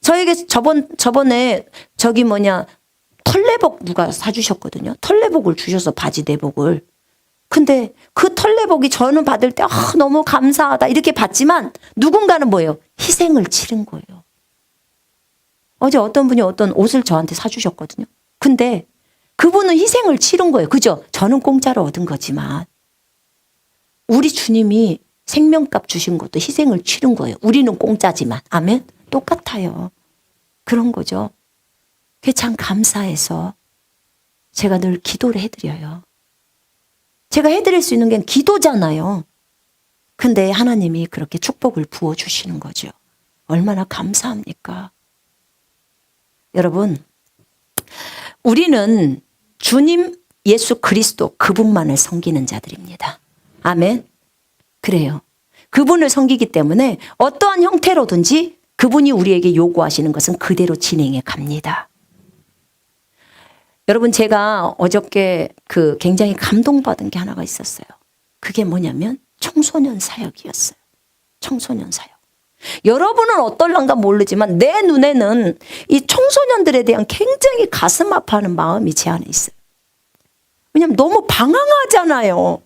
저에게 저번에 털레복 누가 사주셨거든요. 털레복을 주셔서, 바지 내복을. 근데 그 털레복이 저는 받을 때 너무 감사하다 이렇게 받지만 누군가는 뭐예요? 희생을 치른 거예요. 어제 어떤 분이 어떤 옷을 저한테 사주셨거든요. 근데 그분은 희생을 치른 거예요. 그죠? 저는 공짜로 얻은 거지만 우리 주님이 생명값 주신 것도 희생을 치른 거예요. 우리는 공짜지만. 아멘? 똑같아요. 그런 거죠. 그게 참 감사해서 제가 늘 기도를 해드려요. 제가 해드릴 수 있는 게 기도잖아요. 근데 하나님이 그렇게 축복을 부어주시는 거죠. 얼마나 감사합니까? 여러분, 우리는 주님 예수 그리스도 그분만을 섬기는 자들입니다. 아멘. 그래요. 그분을 섬기기 때문에 어떠한 형태로든지 그분이 우리에게 요구하시는 것은 그대로 진행해 갑니다. 여러분, 제가 어저께 굉장히 감동받은 게 하나가 있었어요. 그게 뭐냐면 청소년 사역이었어요. 청소년 사역. 여러분은 어떨란가 모르지만 내 눈에는 이 청소년들에 대한 굉장히 가슴 아파하는 마음이 제 안에 있어요. 왜냐하면 너무 방황하잖아요.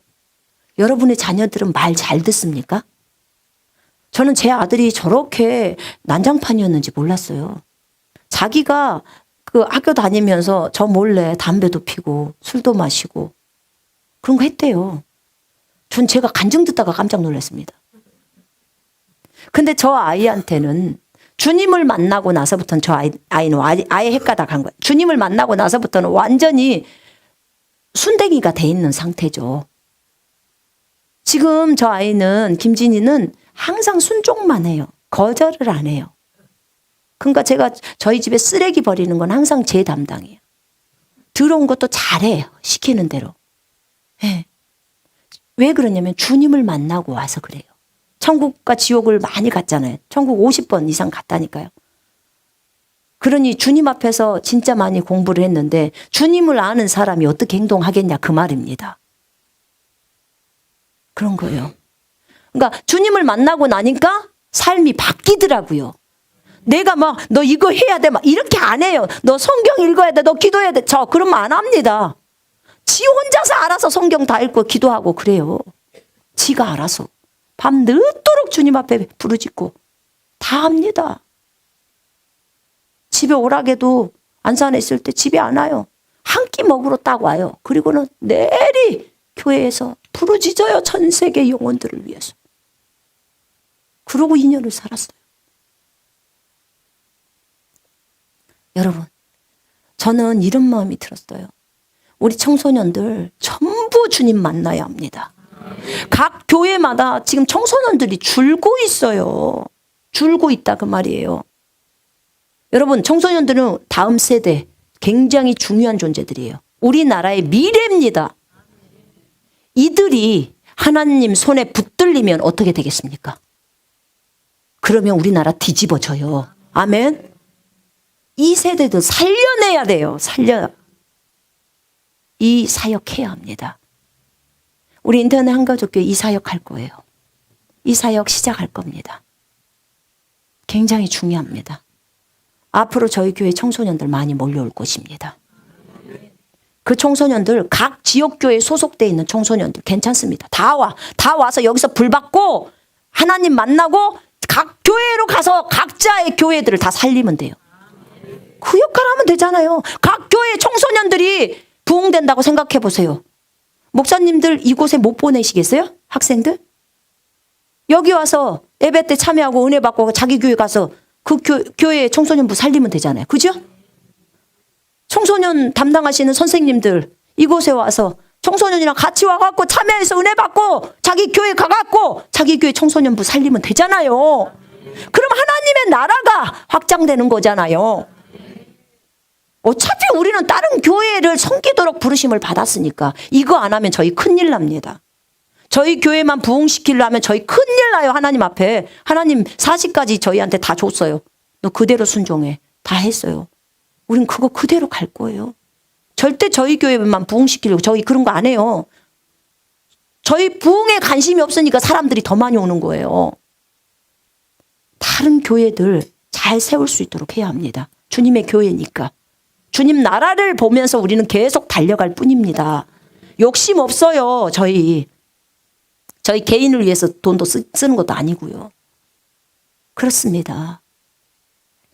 여러분의 자녀들은 말 잘 듣습니까? 저는 제 아들이 저렇게 난장판이었는지 몰랐어요. 자기가 학교 다니면서 저 몰래 담배도 피고 술도 마시고 그런 거 했대요. 전 제가 간증 듣다가 깜짝 놀랐습니다. 근데 저 아이한테는 주님을 만나고 나서부터는 아이는 아예 헷가닥한 거예요. 주님을 만나고 나서부터는 완전히 순댕이가 돼 있는 상태죠. 지금 저 아이는, 김진이는 항상 순종만 해요. 거절을 안 해요. 그러니까 제가 저희 집에 쓰레기 버리는 건 항상 제 담당이에요. 들어온 것도 잘해요. 시키는 대로. 네. 왜 그러냐면 주님을 만나고 와서 그래요. 천국과 지옥을 많이 갔잖아요. 천국 50번 이상 갔다니까요. 그러니 주님 앞에서 진짜 많이 공부를 했는데 주님을 아는 사람이 어떻게 행동하겠냐 그 말입니다. 그런 거예요. 그러니까 주님을 만나고 나니까 삶이 바뀌더라고요. 내가 막 너 이거 해야 돼 막 이렇게 안 해요. 너 성경 읽어야 돼. 너 기도해야 돼. 저 그러면 안 합니다. 지 혼자서 알아서 성경 다 읽고 기도하고 그래요. 지가 알아서. 밤 늦도록 주님 앞에 부르짖고 다 합니다. 집에 오라게도 안산에 있을 때 집에 안 와요. 한 끼 먹으러 딱 와요. 그리고는 내리 교회에서 부르짖어요. 전 세계 영혼들을 위해서. 그러고 2년을 살았어요. 여러분, 저는 이런 마음이 들었어요. 우리 청소년들 전부 주님 만나야 합니다. 각 교회마다 지금 청소년들이 줄고 있어요. 줄고 있다 그 말이에요. 여러분, 청소년들은 다음 세대 굉장히 중요한 존재들이에요. 우리나라의 미래입니다. 이들이 하나님 손에 붙들리면 어떻게 되겠습니까? 그러면 우리나라 뒤집어져요. 아멘. 이 세대도 살려내야 돼요. 이 사역해야 합니다. 우리 인터넷 한가족교회 이 사역 할 거예요. 이 사역 시작할 겁니다. 굉장히 중요합니다. 앞으로 저희 교회 청소년들 많이 몰려올 곳입니다. 그 청소년들 각 지역교회에 소속되어 있는 청소년들 괜찮습니다. 다 와서 여기서 불 받고 하나님 만나고 각 교회로 가서 각자의 교회들을 다 살리면 돼요. 그 역할 하면 되잖아요. 각 교회 청소년들이 부흥된다고 생각해 보세요. 목사님들 이곳에 못 보내시겠어요? 학생들? 여기 와서 예배 때 참여하고 은혜 받고 자기 교회 가서 그 교회 청소년부 살리면 되잖아요. 그죠? 청소년 담당하시는 선생님들 이곳에 와서 청소년이랑 같이 와갖고 참여해서 은혜 받고 자기 교회 가갖고 자기 교회 청소년부 살리면 되잖아요. 그럼 하나님의 나라가 확장되는 거잖아요. 어차피 우리는 다른 교회를 섬기도록 부르심을 받았으니까 이거 안 하면 저희 큰일 납니다. 저희 교회만 부흥시키려면 저희 큰일 나요. 하나님 앞에. 하나님 40가지 저희한테 다 줬어요. 너 그대로 순종해. 다 했어요. 우린 그거 그대로 갈 거예요. 절대 저희 교회만 부흥시키려고 저희 그런 거 안 해요. 저희 부흥에 관심이 없으니까 사람들이 더 많이 오는 거예요. 다른 교회들 잘 세울 수 있도록 해야 합니다. 주님의 교회니까. 주님 나라를 보면서 우리는 계속 달려갈 뿐입니다. 욕심 없어요. 저희 개인을 위해서 돈도 쓰는 것도 아니고요. 그렇습니다.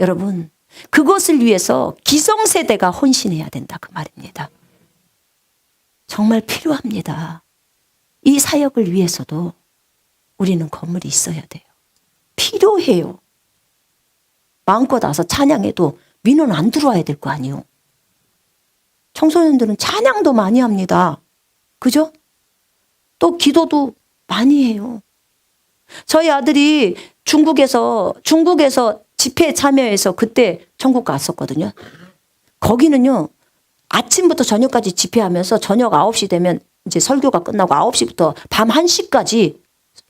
여러분, 그것을 위해서 기성세대가 헌신해야 된다 그 말입니다. 정말 필요합니다. 이 사역을 위해서도 우리는 건물이 있어야 돼요. 필요해요. 마음껏 와서 찬양해도 민원 안 들어와야 될 거 아니에요. 청소년들은 찬양도 많이 합니다. 그죠? 또 기도도 많이 해요. 저희 아들이 중국에서 집회에 참여해서 그때 천국 갔었거든요. 거기는요, 아침부터 저녁까지 집회하면서 저녁 9시 되면 이제 설교가 끝나고 9시부터 밤 1시까지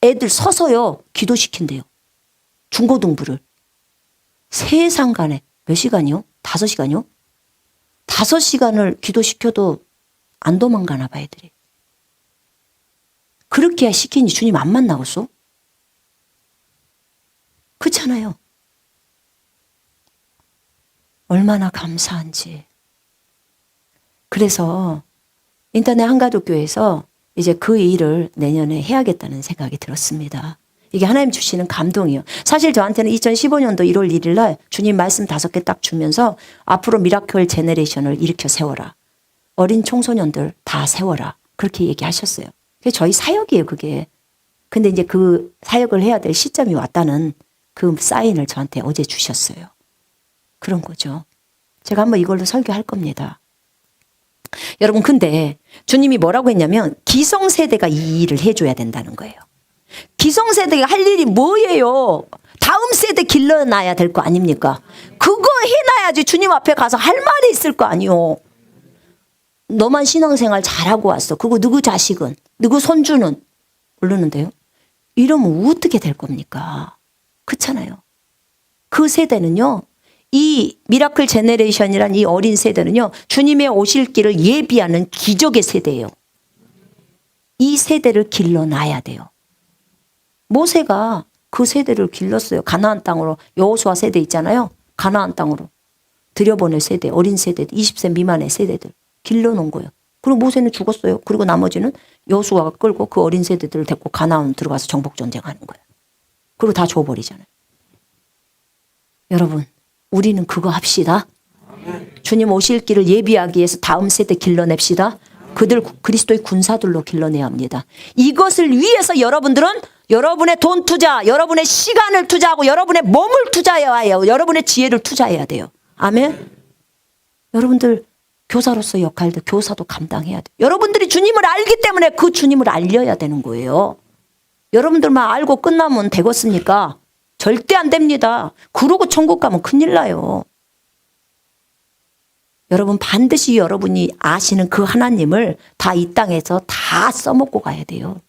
애들 서서요, 기도시킨대요. 중고등부를. 세상간에 몇 시간이요? 5시간이요? 5시간을 기도시켜도 안 도망가나 봐, 애들이. 그렇게 시키니 주님 안 만나겠어? 그렇잖아요. 얼마나 감사한지. 그래서 인터넷 한가족교회에서 이제 그 일을 내년에 해야겠다는 생각이 들었습니다. 이게 하나님 주시는 감동이에요. 사실 저한테는 2015년도 1월 1일 날 주님 말씀 5개 딱 주면서 앞으로 미라클 제너레이션을 일으켜 세워라. 어린 청소년들 다 세워라. 그렇게 얘기하셨어요. 그게 저희 사역이에요, 그게. 근데 이제 그 사역을 해야 될 시점이 왔다는 그 사인을 저한테 어제 주셨어요. 그런 거죠. 제가 한번 이걸로 설교할 겁니다. 여러분, 근데 주님이 뭐라고 했냐면 기성세대가 이 일을 해줘야 된다는 거예요. 기성세대가 할 일이 뭐예요? 다음 세대 길러놔야 될 거 아닙니까? 그거 해놔야지 주님 앞에 가서 할 말이 있을 거 아니요. 너만 신앙생활 잘하고 왔어. 그거 누구 자식은, 누구 손주는 모르는데요. 이러면 어떻게 될 겁니까? 그렇잖아요. 그 세대는요. 이 미라클 제네레이션이란 이 어린 세대는요. 주님의 오실 길을 예비하는 기적의 세대예요. 이 세대를 길러놔야 돼요. 모세가 그 세대를 길렀어요. 가나안 땅으로. 여호수아 세대 있잖아요. 가나안 땅으로 들여보낼 세대, 어린 세대, 20세 미만의 세대들 길러놓은 거예요. 그리고 모세는 죽었어요. 그리고 나머지는 여호수아가 끌고 그 어린 세대들을 데리고 가나안 들어가서 정복전쟁하는 거예요. 그리고 다 줘버리잖아요. 여러분, 우리는 그거 합시다. 주님 오실 길을 예비하기 위해서 다음 세대 길러냅시다. 그들 그리스도의 군사들로 길러내야 합니다. 이것을 위해서 여러분들은 여러분의 돈 투자, 여러분의 시간을 투자하고 여러분의 몸을 투자해야 해요. 여러분의 지혜를 투자해야 돼요. 아멘. 여러분들 교사로서의 역할도 교사도 감당해야 돼요. 여러분들이 주님을 알기 때문에 그 주님을 알려야 되는 거예요. 여러분들만 알고 끝나면 되겠습니까? 절대 안 됩니다. 그러고 천국 가면 큰일 나요. 여러분 반드시 여러분이 아시는 그 하나님을 다 이 땅에서 다 써먹고 가야 돼요.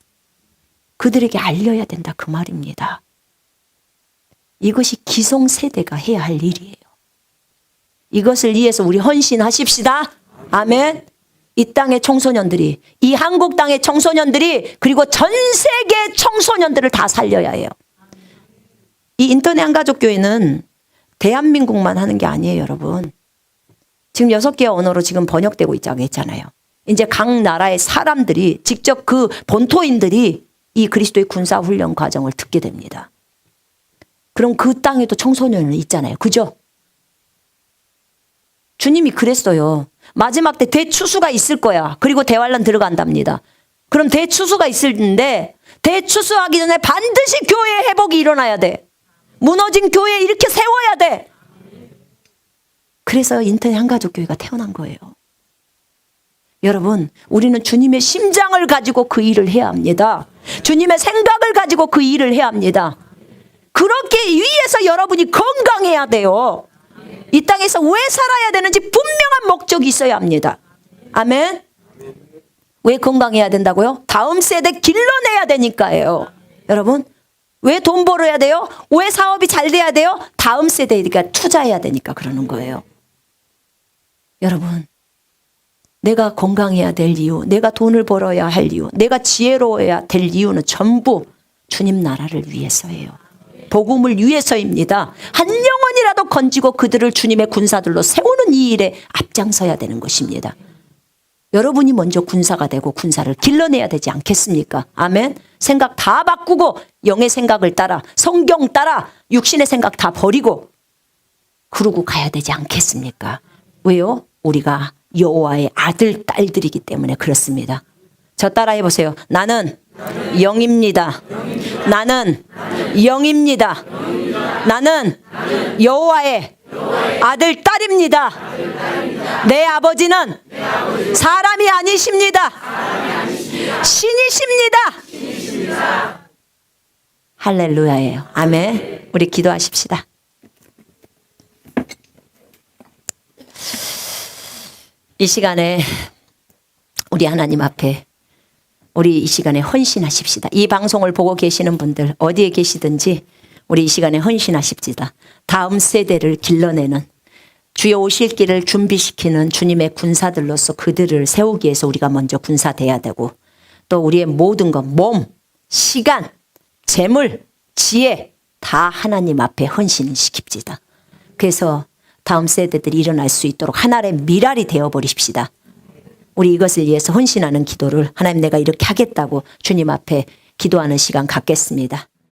그들에게 알려야 된다 그 말입니다. 이것이 기성세대가 해야 할 일이에요. 이것을 위해서 우리 헌신하십시다. 아멘. 이 땅의 청소년들이, 이 한국 땅의 청소년들이, 그리고 전 세계 청소년들을 다 살려야 해요. 이 인터넷 한가족교회는 대한민국만 하는 게 아니에요, 여러분. 지금 6개 언어로 지금 번역되고 있다고 했잖아요. 이제 각 나라의 사람들이 직접 그 본토인들이 이 그리스도의 군사훈련 과정을 듣게 됩니다. 그럼 그 땅에도 청소년은 있잖아요. 그죠? 주님이 그랬어요. 마지막 때 대추수가 있을 거야. 그리고 대환란 들어간답니다. 그럼 대추수가 있는데 대추수하기 전에 반드시 교회의 회복이 일어나야 돼. 무너진 교회 이렇게 세워야 돼. 그래서 인터넷 한가족교회가 태어난 거예요. 여러분, 우리는 주님의 심장을 가지고 그 일을 해야 합니다. 주님의 생각을 가지고 그 일을 해야 합니다. 그렇게 위해서 여러분이 건강해야 돼요. 이 땅에서 왜 살아야 되는지 분명한 목적이 있어야 합니다. 아멘. 왜 건강해야 된다고요? 다음 세대 길러내야 되니까요. 여러분, 왜 돈 벌어야 돼요? 왜 사업이 잘 돼야 돼요? 다음 세대니까 투자해야 되니까 그러는 거예요. 여러분, 내가 건강해야 될 이유, 내가 돈을 벌어야 할 이유, 내가 지혜로워야 될 이유는 전부 주님 나라를 위해서예요. 복음을 위해서입니다. 한 영혼이라도 건지고 그들을 주님의 군사들로 세우는 이 일에 앞장서야 되는 것입니다. 여러분이 먼저 군사가 되고 군사를 길러내야 되지 않겠습니까? 아멘. 생각 다 바꾸고 영의 생각을 따라, 성경 따라, 육신의 생각 다 버리고 그러고 가야 되지 않겠습니까? 왜요? 우리가 여호와의 아들, 딸들이기 때문에 그렇습니다. 저 따라해 보세요. 나는 영입니다. 나는 영입니다. 나는 여호와의 아들, 딸입니다. 내 아버지는 사람이 아니십니다. 신이십니다. 할렐루야예요. 아멘. 우리 기도하십시다. 이 시간에 우리 하나님 앞에 우리 이 시간에 헌신하십시다. 이 방송을 보고 계시는 분들 어디에 계시든지 우리 이 시간에 헌신하십시다. 다음 세대를 길러내는 주여 오실 길을 준비시키는 주님의 군사들로서 그들을 세우기 위해서 우리가 먼저 군사돼야 되고 또 우리의 모든 것, 몸, 시간, 재물, 지혜 다 하나님 앞에 헌신시킵시다. 그래서 다음 세대들이 일어날 수 있도록 하나의 미랄이 되어버립시다. 우리 이것을 위해서 헌신하는 기도를 하나님 내가 이렇게 하겠다고 주님 앞에 기도하는 시간 갖겠습니다.